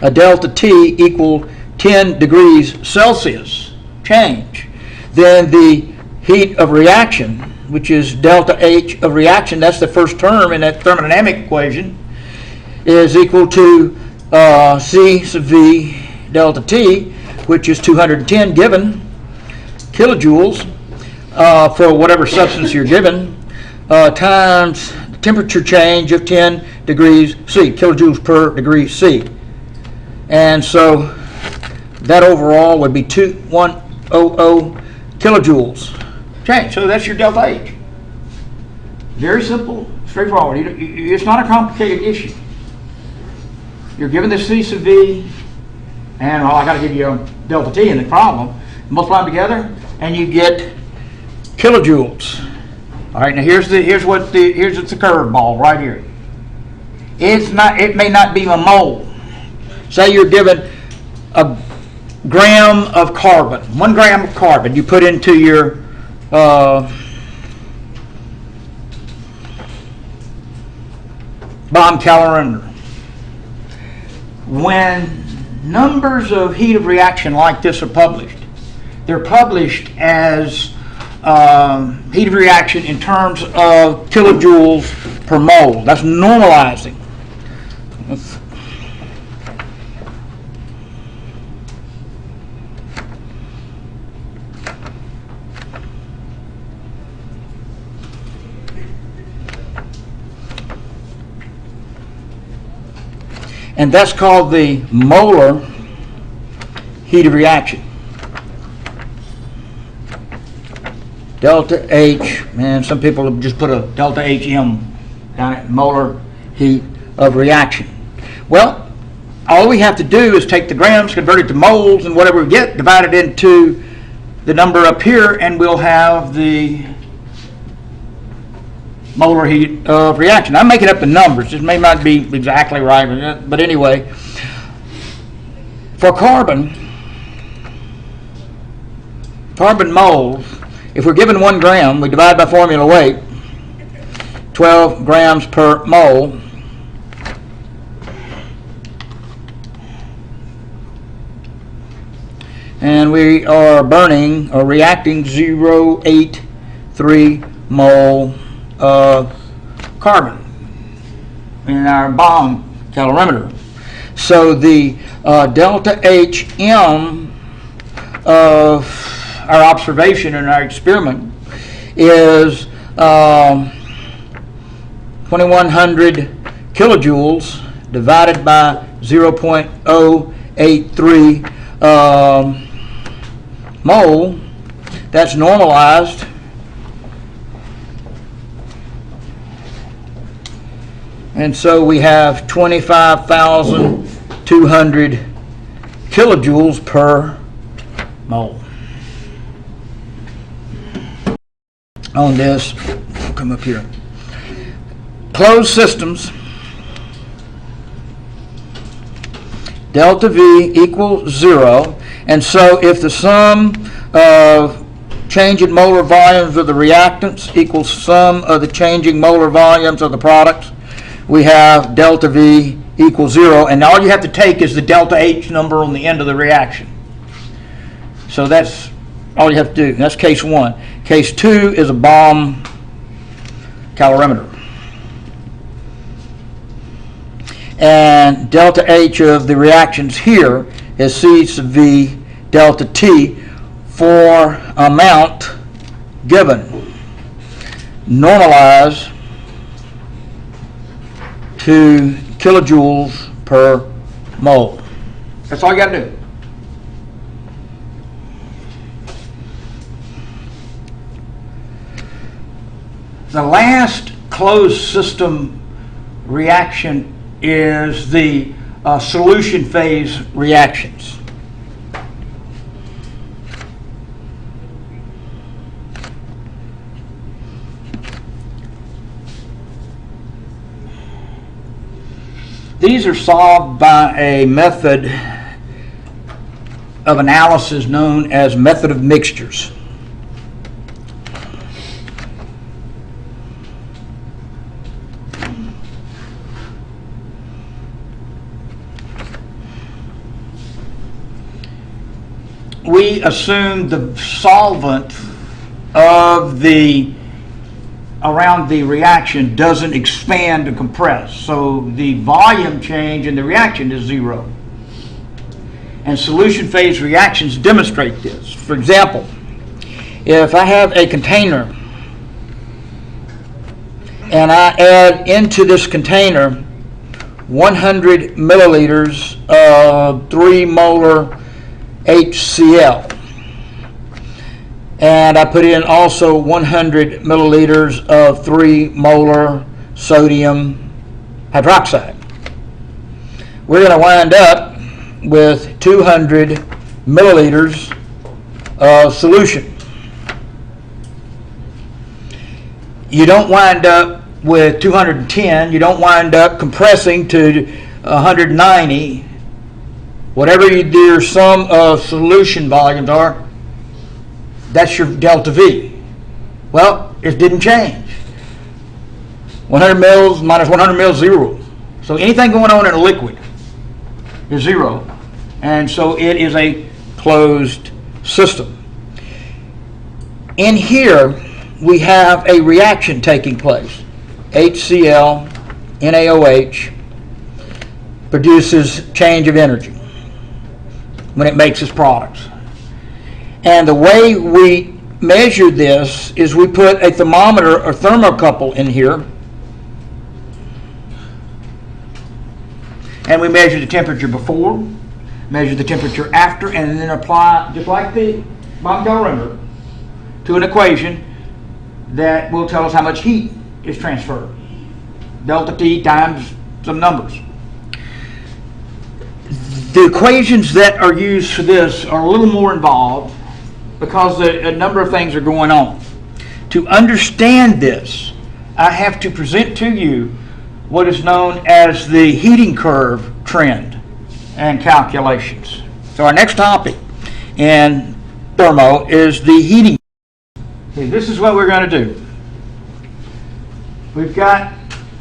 a delta T equal 10 degrees Celsius change, then the heat of reaction, which is delta H of reaction, that's the first term in that thermodynamic equation, is equal to C sub V delta T, which is 210 given kilojoules for whatever substance you're given, times the temperature change of 10 degrees C, kilojoules per degree C. And so that overall would be 2100 kilojoules change. So that's your delta H. Very simple, straightforward. It's not a complicated issue. You're given the C sub V, and I got to give you a delta T in the problem. Multiply them together, and you get kilojoules. All right. Now here's the curveball right here. It may not be a mole. Say you're given a gram of carbon, 1 gram of carbon. You put into your bomb calorimeter. When numbers of heat of reaction like this are published, they're published as heat of reaction in terms of kilojoules per mole. That's normalizing. And that's called the molar heat of reaction. Delta H, man, some people have just put a delta HM down at molar heat of reaction. Well, all we have to do is take the grams, convert it to moles, and whatever we get, divide it into the number up here, and we'll have the molar heat of reaction. I'm making up the numbers. This may not be exactly right, but anyway, for carbon moles, if we're given 1 gram, we divide by formula weight, 12 grams per mole. And we are burning or reacting 0.83 mole of carbon in our bomb calorimeter. So the delta HM of our observation in our experiment is 2100 kilojoules divided by 0.083 mole. That's normalized. And so we have 25,200 kilojoules per mole. On this, we'll come up here. Closed systems, delta V equals 0. And so if the sum of change in molar volumes of the reactants equals sum of the changing molar volumes of the products, we have delta V equals 0, and all you have to take is the delta H number on the end of the reaction. So that's all you have to do. That's case 1. Case 2 is a bomb calorimeter. And delta H of the reactions here is C sub V delta T for amount given. Normalize to kilojoules per mole. That's all you got to do. The last closed system reaction is the solution phase reactions. These are solved by a method of analysis known as method of mixtures. We assume the solvent of around the reaction doesn't expand and compress, so the volume change in the reaction is 0. And solution phase reactions demonstrate this. For example, if I have a container and I add into this container 100 milliliters of 3 molar HCl, and I put in also 100 milliliters of 3 molar sodium hydroxide, we're going to wind up with 200 milliliters of solution. You don't wind up with 210, you don't wind up compressing to 190. Whatever your sum of solution volumes are, that's your delta V. Well, it didn't change. 100 mils minus 100 mils, 0. So anything going on in a liquid is 0. And so it is a closed system. In here, we have a reaction taking place. HCl, NaOH, produces change of energy when it makes its products. And the way we measure this is we put a thermometer or thermocouple in here, and we measure the temperature before, measure the temperature after, and then apply, just like the bomb calorimeter, to an equation that will tell us how much heat is transferred. Delta T times some numbers. The equations that are used for this are a little more involved because a number of things are going on. To understand this, I have to present to you what is known as the heating curve trend and calculations. So our next topic in thermo is the heating. Okay, this is what we're going to do. We've got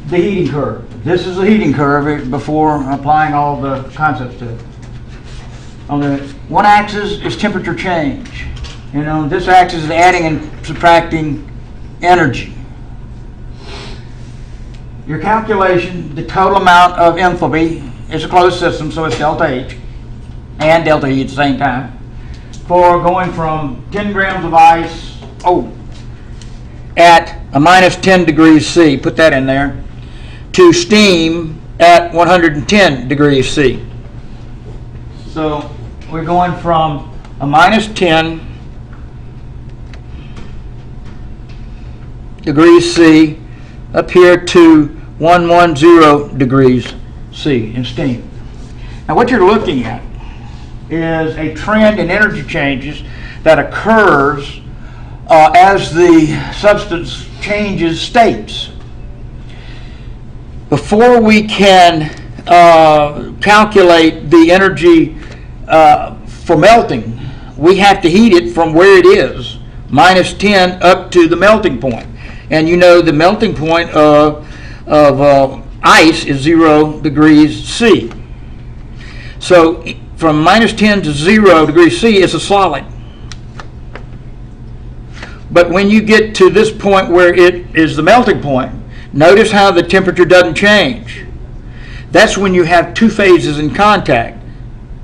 the heating curve. This is the heating curve before applying all the concepts to it. On the one axis is temperature change, and on this axis is adding and subtracting energy. Your calculation, the total amount of enthalpy, is a closed system, so it's delta H and delta E at the same time, for going from 10 grams of ice, at a minus 10 degrees C, put that in there, to steam at 110 degrees C. So we're going from a minus 10 degrees C up here to 110 degrees C in steam. Now what you're looking at is a trend in energy changes that occurs as the substance changes states. Before we can calculate the energy for melting, we have to heat it from where it is, minus 10 up to the melting point. And you know the melting point of ice is 0 degrees C. So from minus 10 to 0 degrees C, it's a solid. But when you get to this point where it is the melting point, notice how the temperature doesn't change. That's when you have two phases in contact,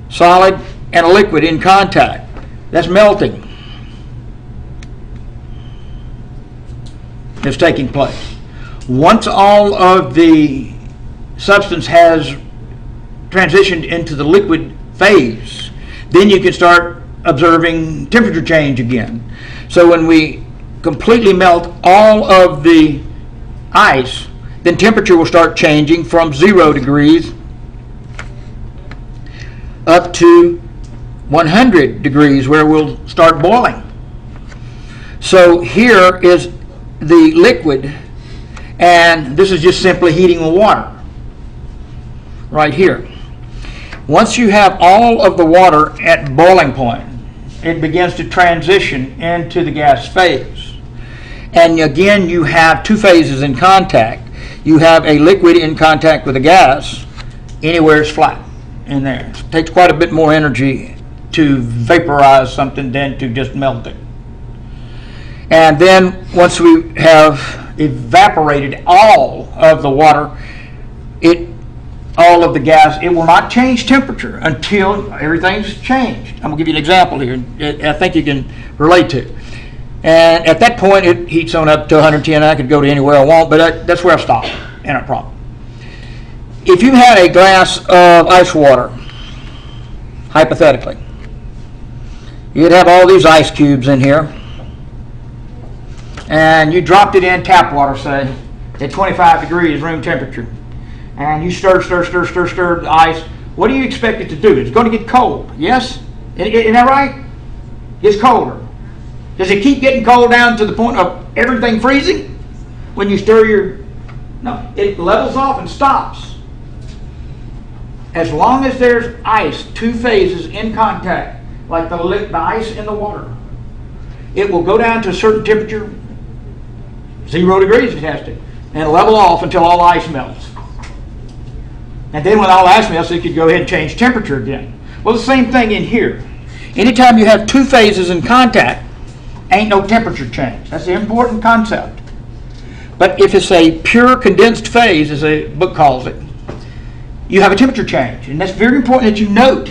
solid and a liquid in contact. That's melting. Is taking place. Once all of the substance has transitioned into the liquid phase, then you can start observing temperature change again. So when we completely melt all of the ice, then temperature will start changing from 0 degrees up to 100 degrees, where we'll start boiling. So here is the liquid, and this is just simply heating the water right here. Once you have all of the water at boiling point, it begins to transition into the gas phase. And again, you have two phases in contact. You have a liquid in contact with a gas. Anywhere is flat in there. It takes quite a bit more energy to vaporize something than to just melt it. And then once we have evaporated all of the water, all of the gas, it will not change temperature until everything's changed. I'm going to give you an example here I think you can relate to. And at that point, it heats on up to 110. I could go to anywhere I want, but that's where I stop in a problem. If you had a glass of ice water, hypothetically, you'd have all these ice cubes in here, and you dropped it in tap water, say, at 25 degrees room temperature, and you stir the ice. What do you expect it to do? It's going to get cold, yes? Isn't that right? It gets colder. Does it keep getting cold down to the point of everything freezing when you stir your... No, it levels off and stops. As long as there's ice, two phases in contact, like the ice in the water, it will go down to a certain temperature, 0 degrees it has to, and level off until all ice melts. And then when all ice melts, it could go ahead and change temperature again. Well, the same thing in here. Anytime you have two phases in contact, ain't no temperature change. That's the important concept. But if it's a pure condensed phase, as a book calls it, you have a temperature change. And that's very important that you note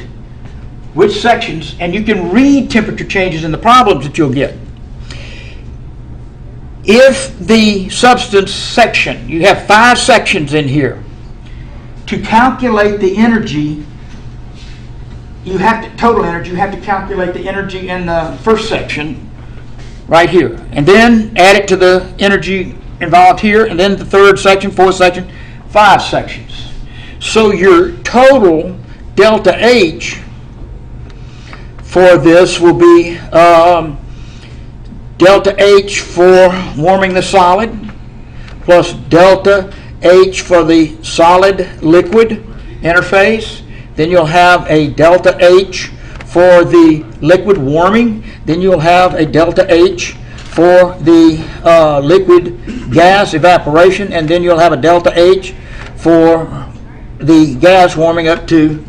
which sections, and you can read temperature changes in the problems that you'll get. If the substance section, you have 5 sections in here, to calculate the energy, total energy, you have to calculate the energy in the first section right here, and then add it to the energy involved here, and then the third section, fourth section, 5 sections. So your total delta H for this will be delta H for warming the solid plus delta H for the solid liquid interface. Then you'll have a delta H for the liquid warming. Then you'll have a delta H for the liquid gas evaporation. And then you'll have a delta H for the gas warming up to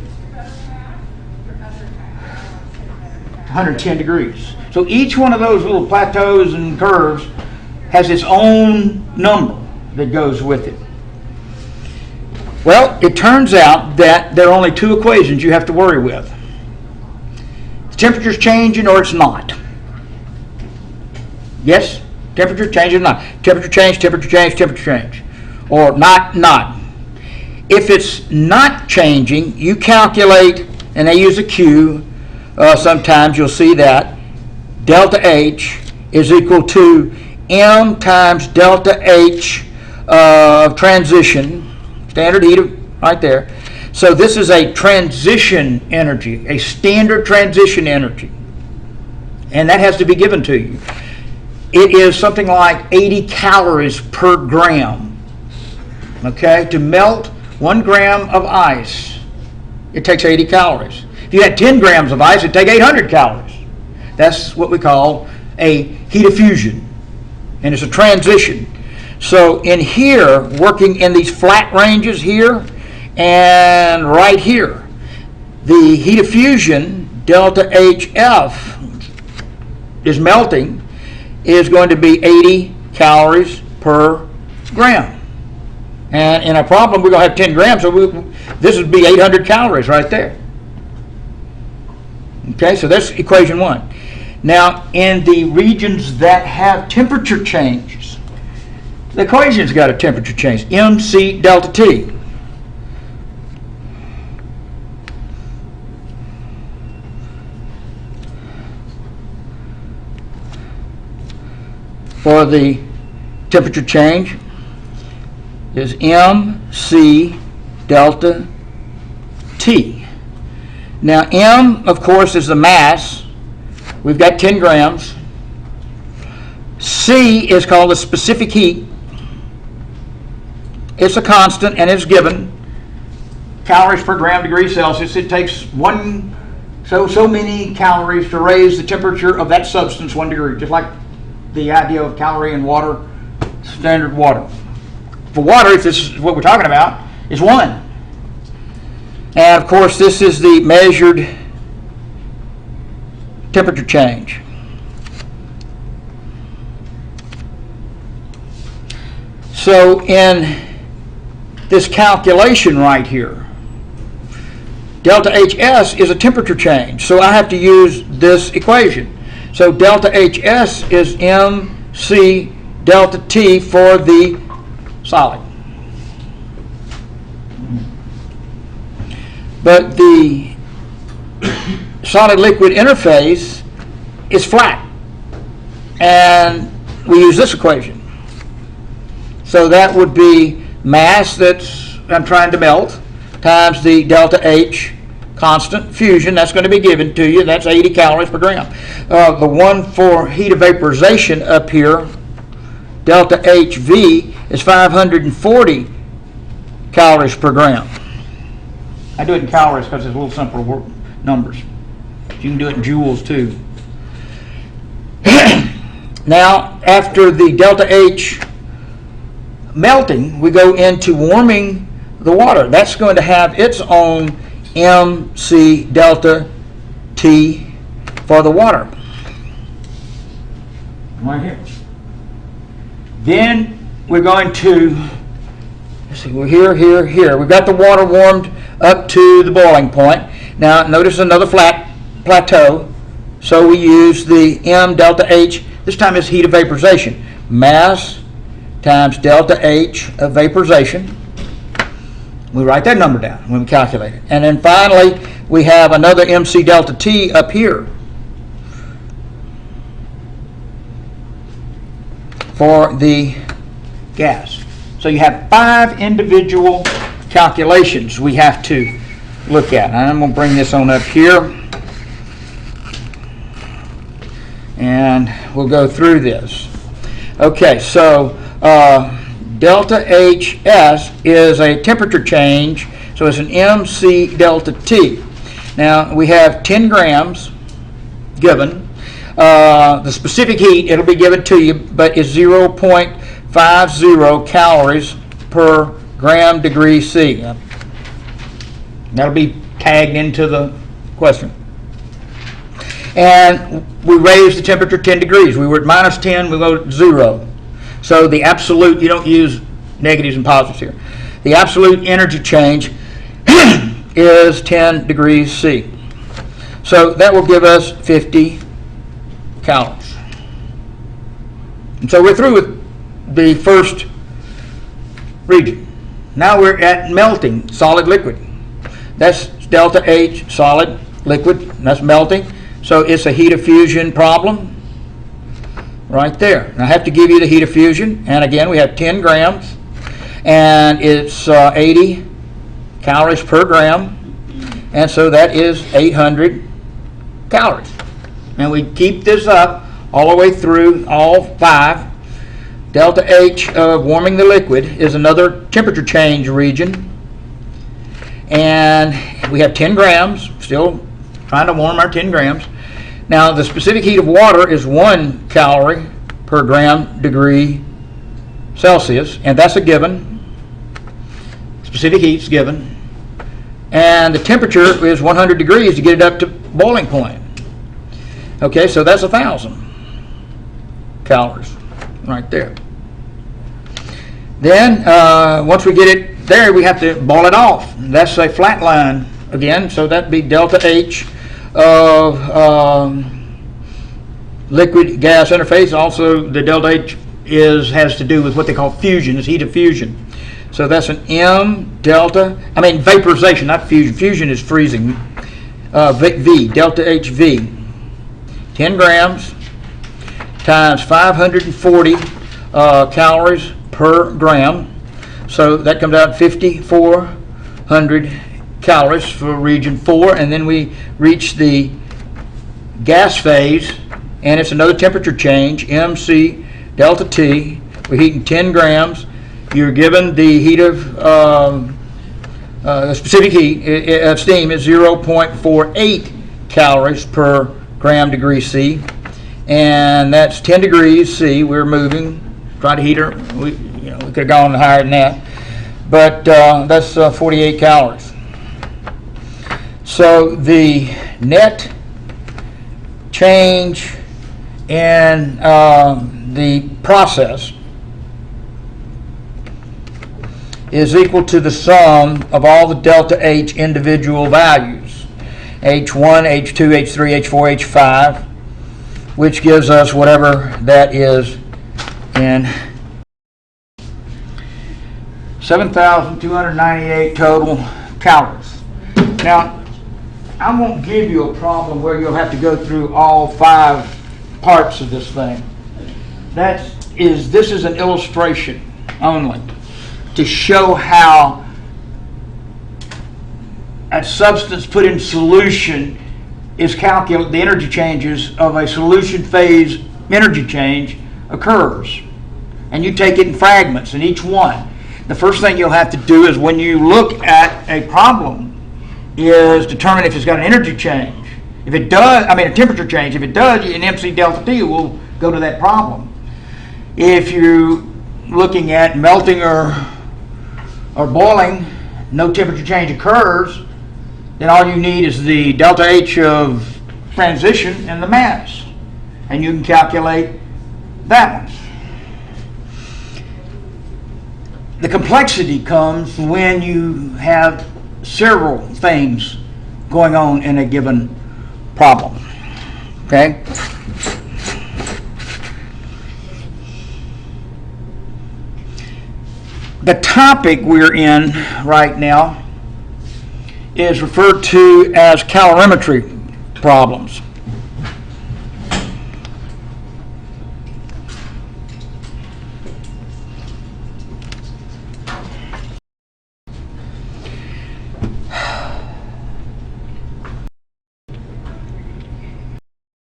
110 degrees. So each one of those little plateaus and curves has its own number that goes with it. Well, it turns out that there are only 2 equations you have to worry with. The temperature's changing or it's not. Yes? Temperature change or not. Temperature change, temperature change, temperature change. Or not. If it's not changing, you calculate, and they use a Q, sometimes you'll see that, delta H is equal to M times delta H of transition, standard heat right there. So this is a transition energy, a standard transition energy. And that has to be given to you. It is something like 80 calories per gram. Okay, to melt 1 gram of ice, it takes 80 calories. If you had 10 grams of ice, it'd take 800 calories. That's what we call a heat of fusion. And it's a transition. So in here, working in these flat ranges here and right here, the heat of fusion, delta HF, is melting. is going to be 80 calories per gram. And in our problem, we're going to have 10 grams, so this would be 800 calories right there. Okay, so that's equation 1. Now, in the regions that have temperature changes, the equation's got a temperature change, MC delta T. For the temperature change is MC delta T. Now M, of course, is the mass. We've got 10 grams. C is called the specific heat. It's a constant and it's given. Calories per gram degree Celsius. It takes so many calories to raise the temperature of that substance 1 degree, just like the idea of calorie in water, standard water. For water, if this is what we're talking about, is 1. And of course, this is the measured temperature change. So in this calculation right here, delta HS is a temperature change. So I have to use this equation. So delta HS is MC delta T for the solid. But the solid-liquid interface is flat. And we use this equation. So that would be mass that I'm trying to melt times the delta H constant fusion that's going to be given to you. That's 80 calories per gram. The one for heat of vaporization up here, delta HV, is 540 calories per gram. I do it in calories because it's a little simpler numbers. You can do it in joules too. Now, after the delta H melting, we go into warming the water. That's going to have its own MC delta T for the water. Right here. Then we're going to, let's see, we're here. We've got the water warmed up to the boiling point. Now notice another flat plateau. So we use the M delta H. This time it's heat of vaporization. Mass times delta H of vaporization. We write that number down when we calculate it. And then finally, we have another MC delta T up here for the gas. So you have 5 individual calculations we have to look at. And I'm going to bring this on up here. And we'll go through this. Okay, so delta HS is a temperature change, so it's an MC delta T. Now we have 10 grams given. The specific heat, it'll be given to you, but it's 0.50 calories per gram degree C. That'll be tagged into the question. And we raise the temperature 10 degrees. We were at minus 10, we go to 0. So the absolute, you don't use negatives and positives here. The absolute energy change is 10 degrees C. So that will give us 50 calories. And so we're through with the first region. Now we're at melting, solid liquid. That's delta H, solid liquid, and that's melting. So it's a heat of fusion problem right there. And I have to give you the heat of fusion. And again, we have 10 grams. And it's 80 calories per gram. And so that is 800 calories. And we keep this up all the way through all 5. Delta H of warming the liquid is another temperature change region. And we have 10 grams, still trying to warm our 10 grams. Now, the specific heat of water is 1 calorie per gram degree Celsius, and that's a given. Specific heat's given. And the temperature is 100 degrees to get it up to boiling point. Okay, so that's 1,000. calories, right there. Then, once we get it there, we have to boil it off. That's a flat line again, so that'd be delta H of liquid gas interface. Also, the delta H has to do with what they call fusion, it's heat of fusion. So that's an vaporization, not fusion. Fusion is freezing. V, delta HV, 10 grams times 540 calories per gram. So that comes out 5,400 calories for region 4. And then we reach the gas phase, and it's another temperature change, MC delta T. We're heating 10 grams. You're given the heat of the specific heat of steam is 0.48 calories per gram degree C, and that's 10 degrees C. We're moving, try to heat her. We could have gone higher than that, but that's 48 calories. So the net change in the process is equal to the sum of all the delta H individual values, H1, H2, H3, H4, H5, which gives us whatever that is in 7,298 total calories. Now, I won't give you a problem where you'll have to go through all 5 parts of this thing. This is an illustration only, to show how a substance put in solution is calculated, the energy changes of a solution phase energy change occurs. And you take it in fragments in each one. The first thing you'll have to do is, when you look at a problem, is determine if it's got an energy change. If it does, a temperature change. If it does, an MC delta T will go to that problem. If you're looking at melting or boiling, no temperature change occurs, then all you need is the delta H of transition and the mass, and you can calculate that one. The complexity comes when you have several things going on in a given problem. Okay? The topic we're in right now is referred to as calorimetry problems.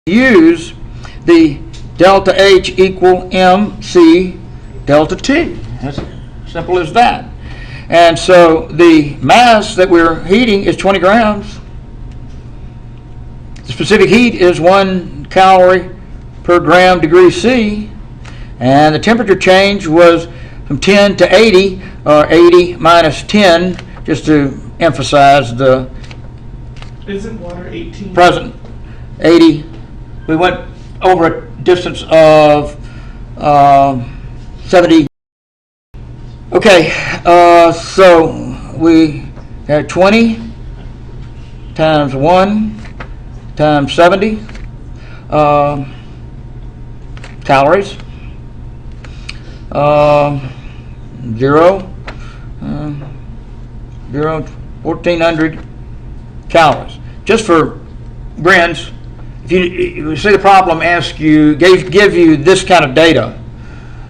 Use the delta H equal MC delta T. That's simple as that. And so the mass that we're heating is 20 grams. The specific heat is 1 calorie per gram degree C. And the temperature change was from 10 to 80, or 80 minus 10, just to emphasize the Isn't water 18? present. 80. We went over a distance of 70. Okay, so we had 20 times 1 times 70 calories. 1,400 calories. Just for grins, if you say the problem asks you, give you this kind of data,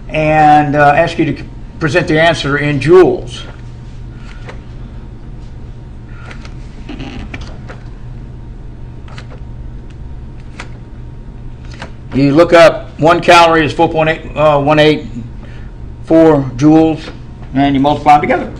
and ask you to present the answer in joules. You look up 1 calorie is 4.184 joules, and you multiply them together.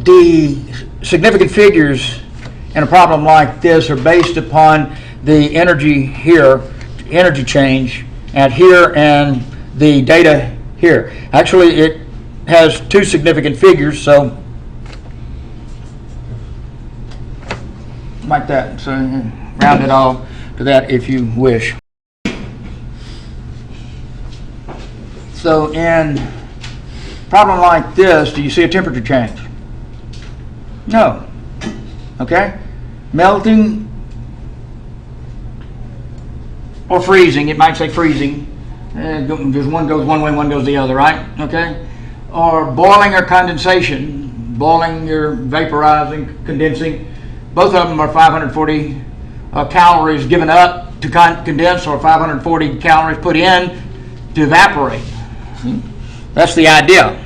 the significant figures in a problem like this are based upon the energy here, energy change at here and the data here. Actually, it has two significant figures, so like that. So round it all to that if you wish. So in a problem like this, do you see a temperature change? No. Okay? Melting or freezing, it might say freezing. Because one goes one way, one goes the other, right? Okay? Or boiling or condensation. Boiling, you're vaporizing, condensing. Both of them are 540 calories given up to condense, or 540 calories put in to evaporate. That's the idea.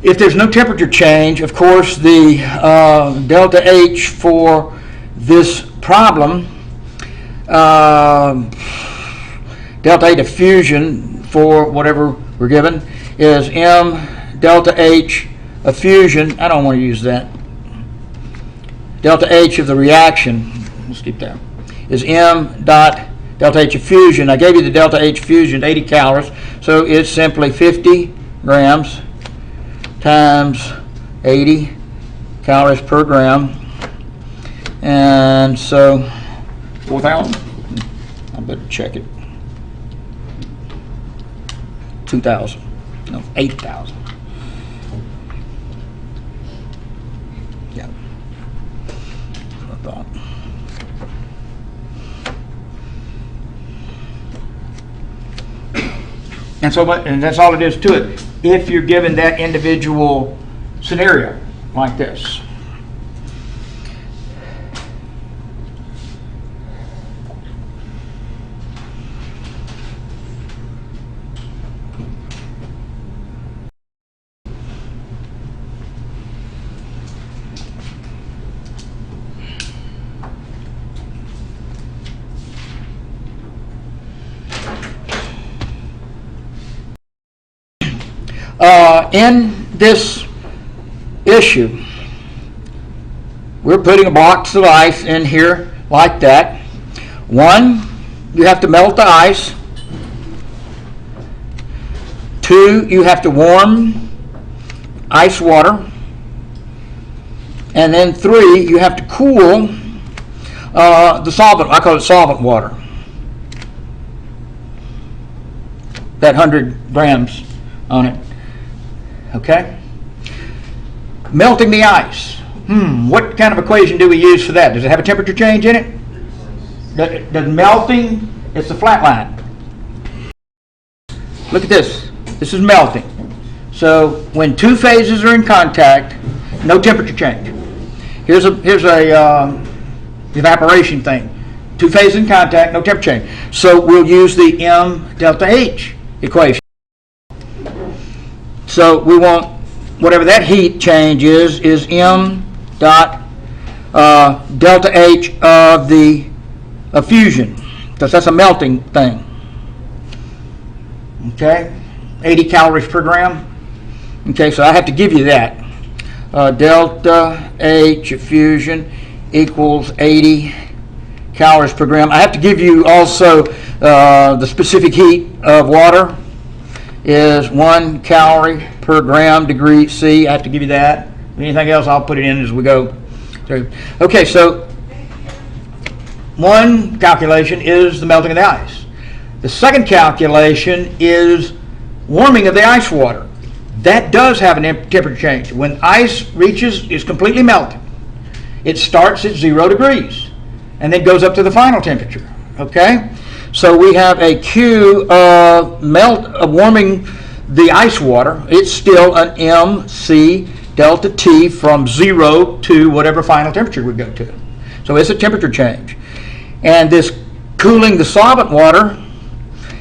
If there's no temperature change, of course, the delta H for this problem, delta A diffusion for whatever we're given, is M delta H of fusion. I don't want to use that. Delta H of the reaction, let's keep that, is M dot delta H of fusion. I gave you the delta H fusion, 80 calories, so it's simply 50 grams times 80 calories per gram. And so 4,000? I better check it. 2,000. No, 8,000. Yeah. I thought. And that's all it is to it, if you're given that individual scenario like this. In this issue, we're putting a box of ice in here like that. One, you have to melt the ice. Two, you have to warm ice water. And then three, you have to cool the solvent. I call it solvent water. That 100 grams on it. Okay? Melting the ice. What kind of equation do we use for that? Does it have a temperature change in it? Does melting, it's the flat line. Look at this. This is melting. So when two phases are in contact, no temperature change. Here's a evaporation thing. Two phases in contact, no temperature change. So we'll use the M delta H equation. So we want whatever that heat change is M dot delta H of the fusion, because that's a melting thing. Okay, 80 calories per gram. Okay, so I have to give you that. Delta H of fusion equals 80 calories per gram. I have to give you also the specific heat of water is 1 calorie per gram degree C. I have to give you that. Anything else, I'll put it in as we go through. Okay, so one calculation is the melting of the ice. The second calculation is warming of the ice water. That does have a temperature change. When ice is completely melted, it starts at 0 degrees and then goes up to the final temperature. Okay? So we have a Q of warming the ice water. It's still an MC delta T from 0 to whatever final temperature we go to. So it's a temperature change. And this cooling the solvent water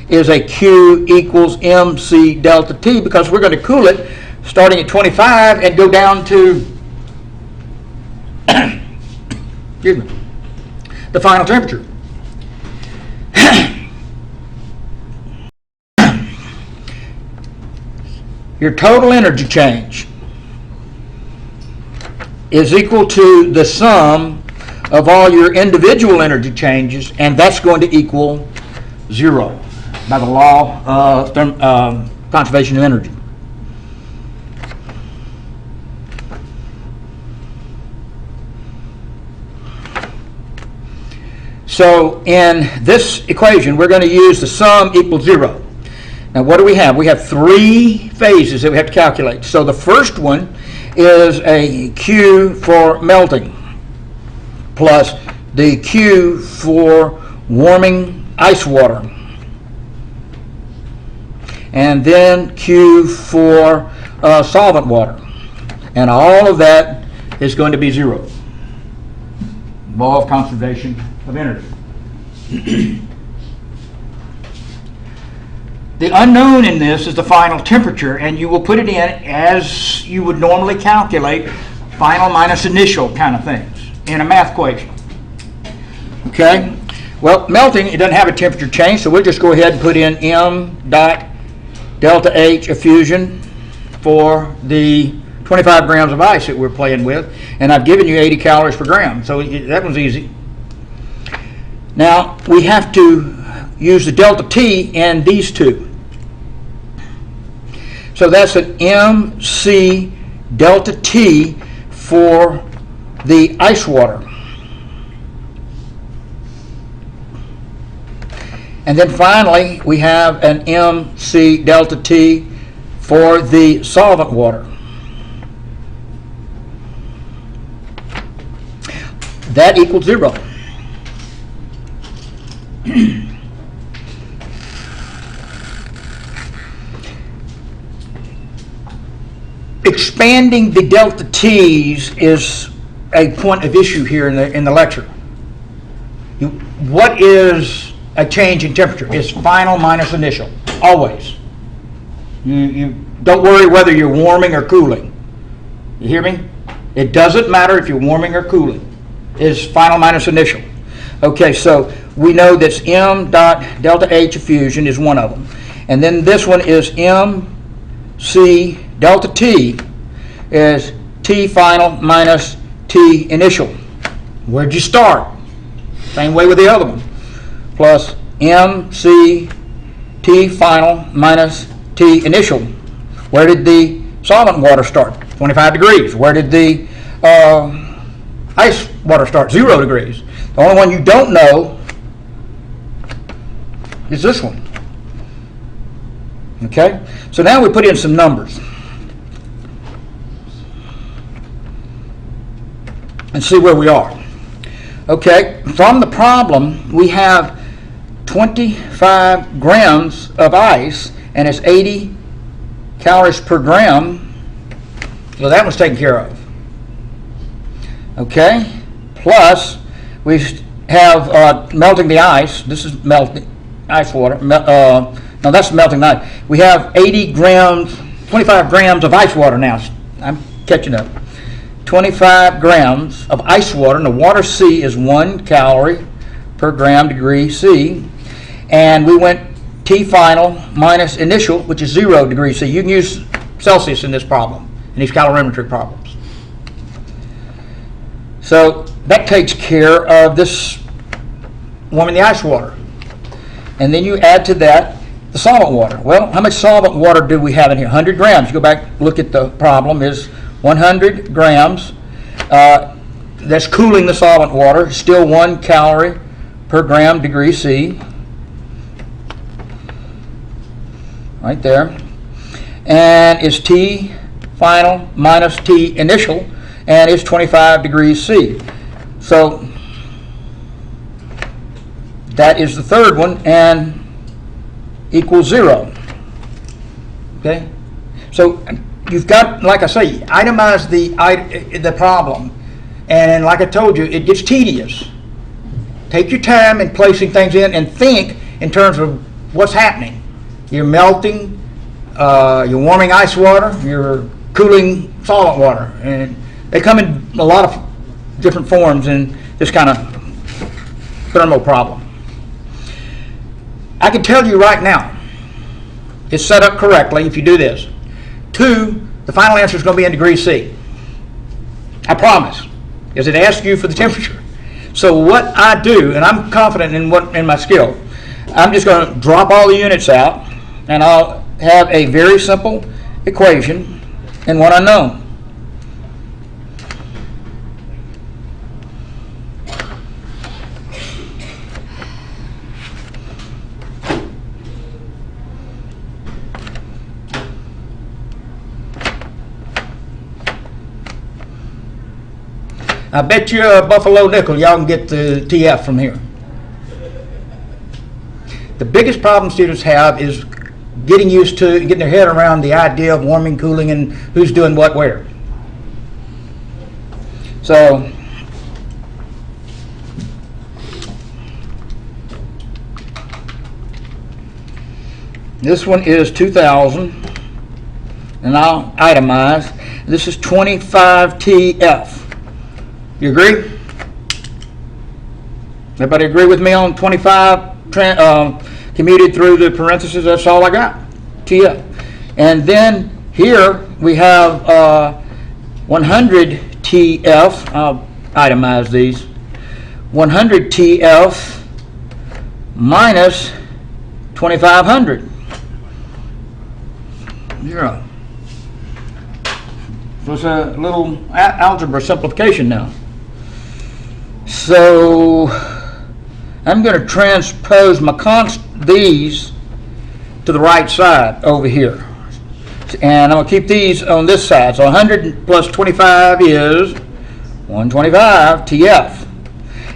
is a Q equals MC delta T, because we're going to cool it starting at 25 and go down to excuse me, the final temperature. Your total energy change is equal to the sum of all your individual energy changes, and that's going to equal 0 by the law of conservation of energy. So in this equation, we're going to use the sum equals 0. Now what do we have? We have 3 phases that we have to calculate. So the first one is a Q for melting plus the Q for warming ice water, and then Q for solvent water. And all of that is going to be 0. Law of conservation of energy. The unknown in this is the final temperature, and you will put it in as you would normally calculate final minus initial kind of things in a math equation. Okay? Well, melting, it doesn't have a temperature change, so we'll just go ahead and put in m dot delta H effusion for the 25 grams of ice that we're playing with, and I've given you 80 calories per gram, so that one's easy. Now, we have to use the delta T in these two. So that's an MC delta T for the ice water. And then finally, we have an MC delta T for the solvent water. That equals 0. Expanding the delta T's is a point of issue here in the lecture. What is a change in temperature? It's final minus initial, always. You don't worry whether you're warming or cooling. You hear me? It doesn't matter if you're warming or cooling. It's final minus initial. Okay, so we know that m dot delta H effusion is one of them. And then this one is MC delta T is T final minus T initial. Where'd you start? Same way with the other one. Plus MC T final minus T initial. Where did the solvent water start? 25 degrees. Where did the ice water start? 0 degrees. The only one you don't know is this one. Okay? So now we put in some numbers and see where we are. Okay, from the problem, we have 25 grams of ice, and it's 80 calories per gram. So that one's taken care of. Okay, plus we have melting the ice. This is melting ice water. No, that's melting the ice. We have 80 grams, 25 grams of ice water now. I'm catching up. 25 grams of ice water, and the water C is 1 calorie per gram degree C. And we went T final minus initial, which is 0 degrees C. You can use Celsius in this problem, in these calorimetry problems. So that takes care of this warming the ice water. And then you add to that the solvent water. Well, how much solvent water do we have in here? 100 grams. You go back, look at the problem, is 100 grams. That's cooling the solvent water, still 1 calorie per gram degree C. Right there. And it's T final minus T initial, and it's 25 degrees C. So that is the third one, and equals 0. Okay? So you've got, like I say, itemize the problem, and like I told you, it gets tedious. Take your time in placing things in, and think in terms of what's happening. You're melting, you're warming ice water, you're cooling solvent water, and they come in a lot of different forms in this kind of thermal problem. I can tell you right now, it's set up correctly if you do this. 2, the final answer is going to be in degrees C. I promise, because it asks you for the temperature. So what I do, and I'm confident in my skill, I'm just going to drop all the units out, and I'll have a very simple equation and one unknown. I bet you a Buffalo nickel y'all can get the TF from here. The biggest problem students have is getting used to, getting their head around the idea of warming, cooling, and who's doing what where. So, this one is 2,000, and I'll itemize. This is 25 TF. You agree? Everybody agree with me on 25 commuted through the parentheses? That's all I got. TF. And then here we have 100 TF. I'll itemize these. 100 TF minus 2,500. Zero. So it's a little algebra simplification now. So I'm going to transpose my these to the right side over here. And I'm going to keep these on this side. So 100 plus 25 is 125 TF.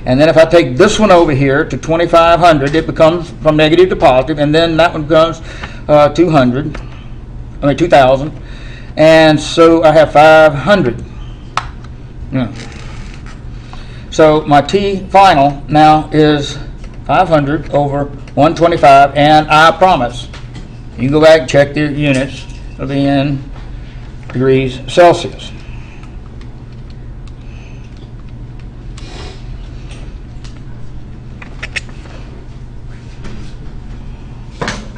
And then if I take this one over here to 2,500, it becomes from negative to positive, and then that one becomes 2,000. And so I have 500. Yeah. So my T final now is 500 over 125, and I promise, you can go back and check the units, it'll be in degrees Celsius.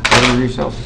Degrees Celsius.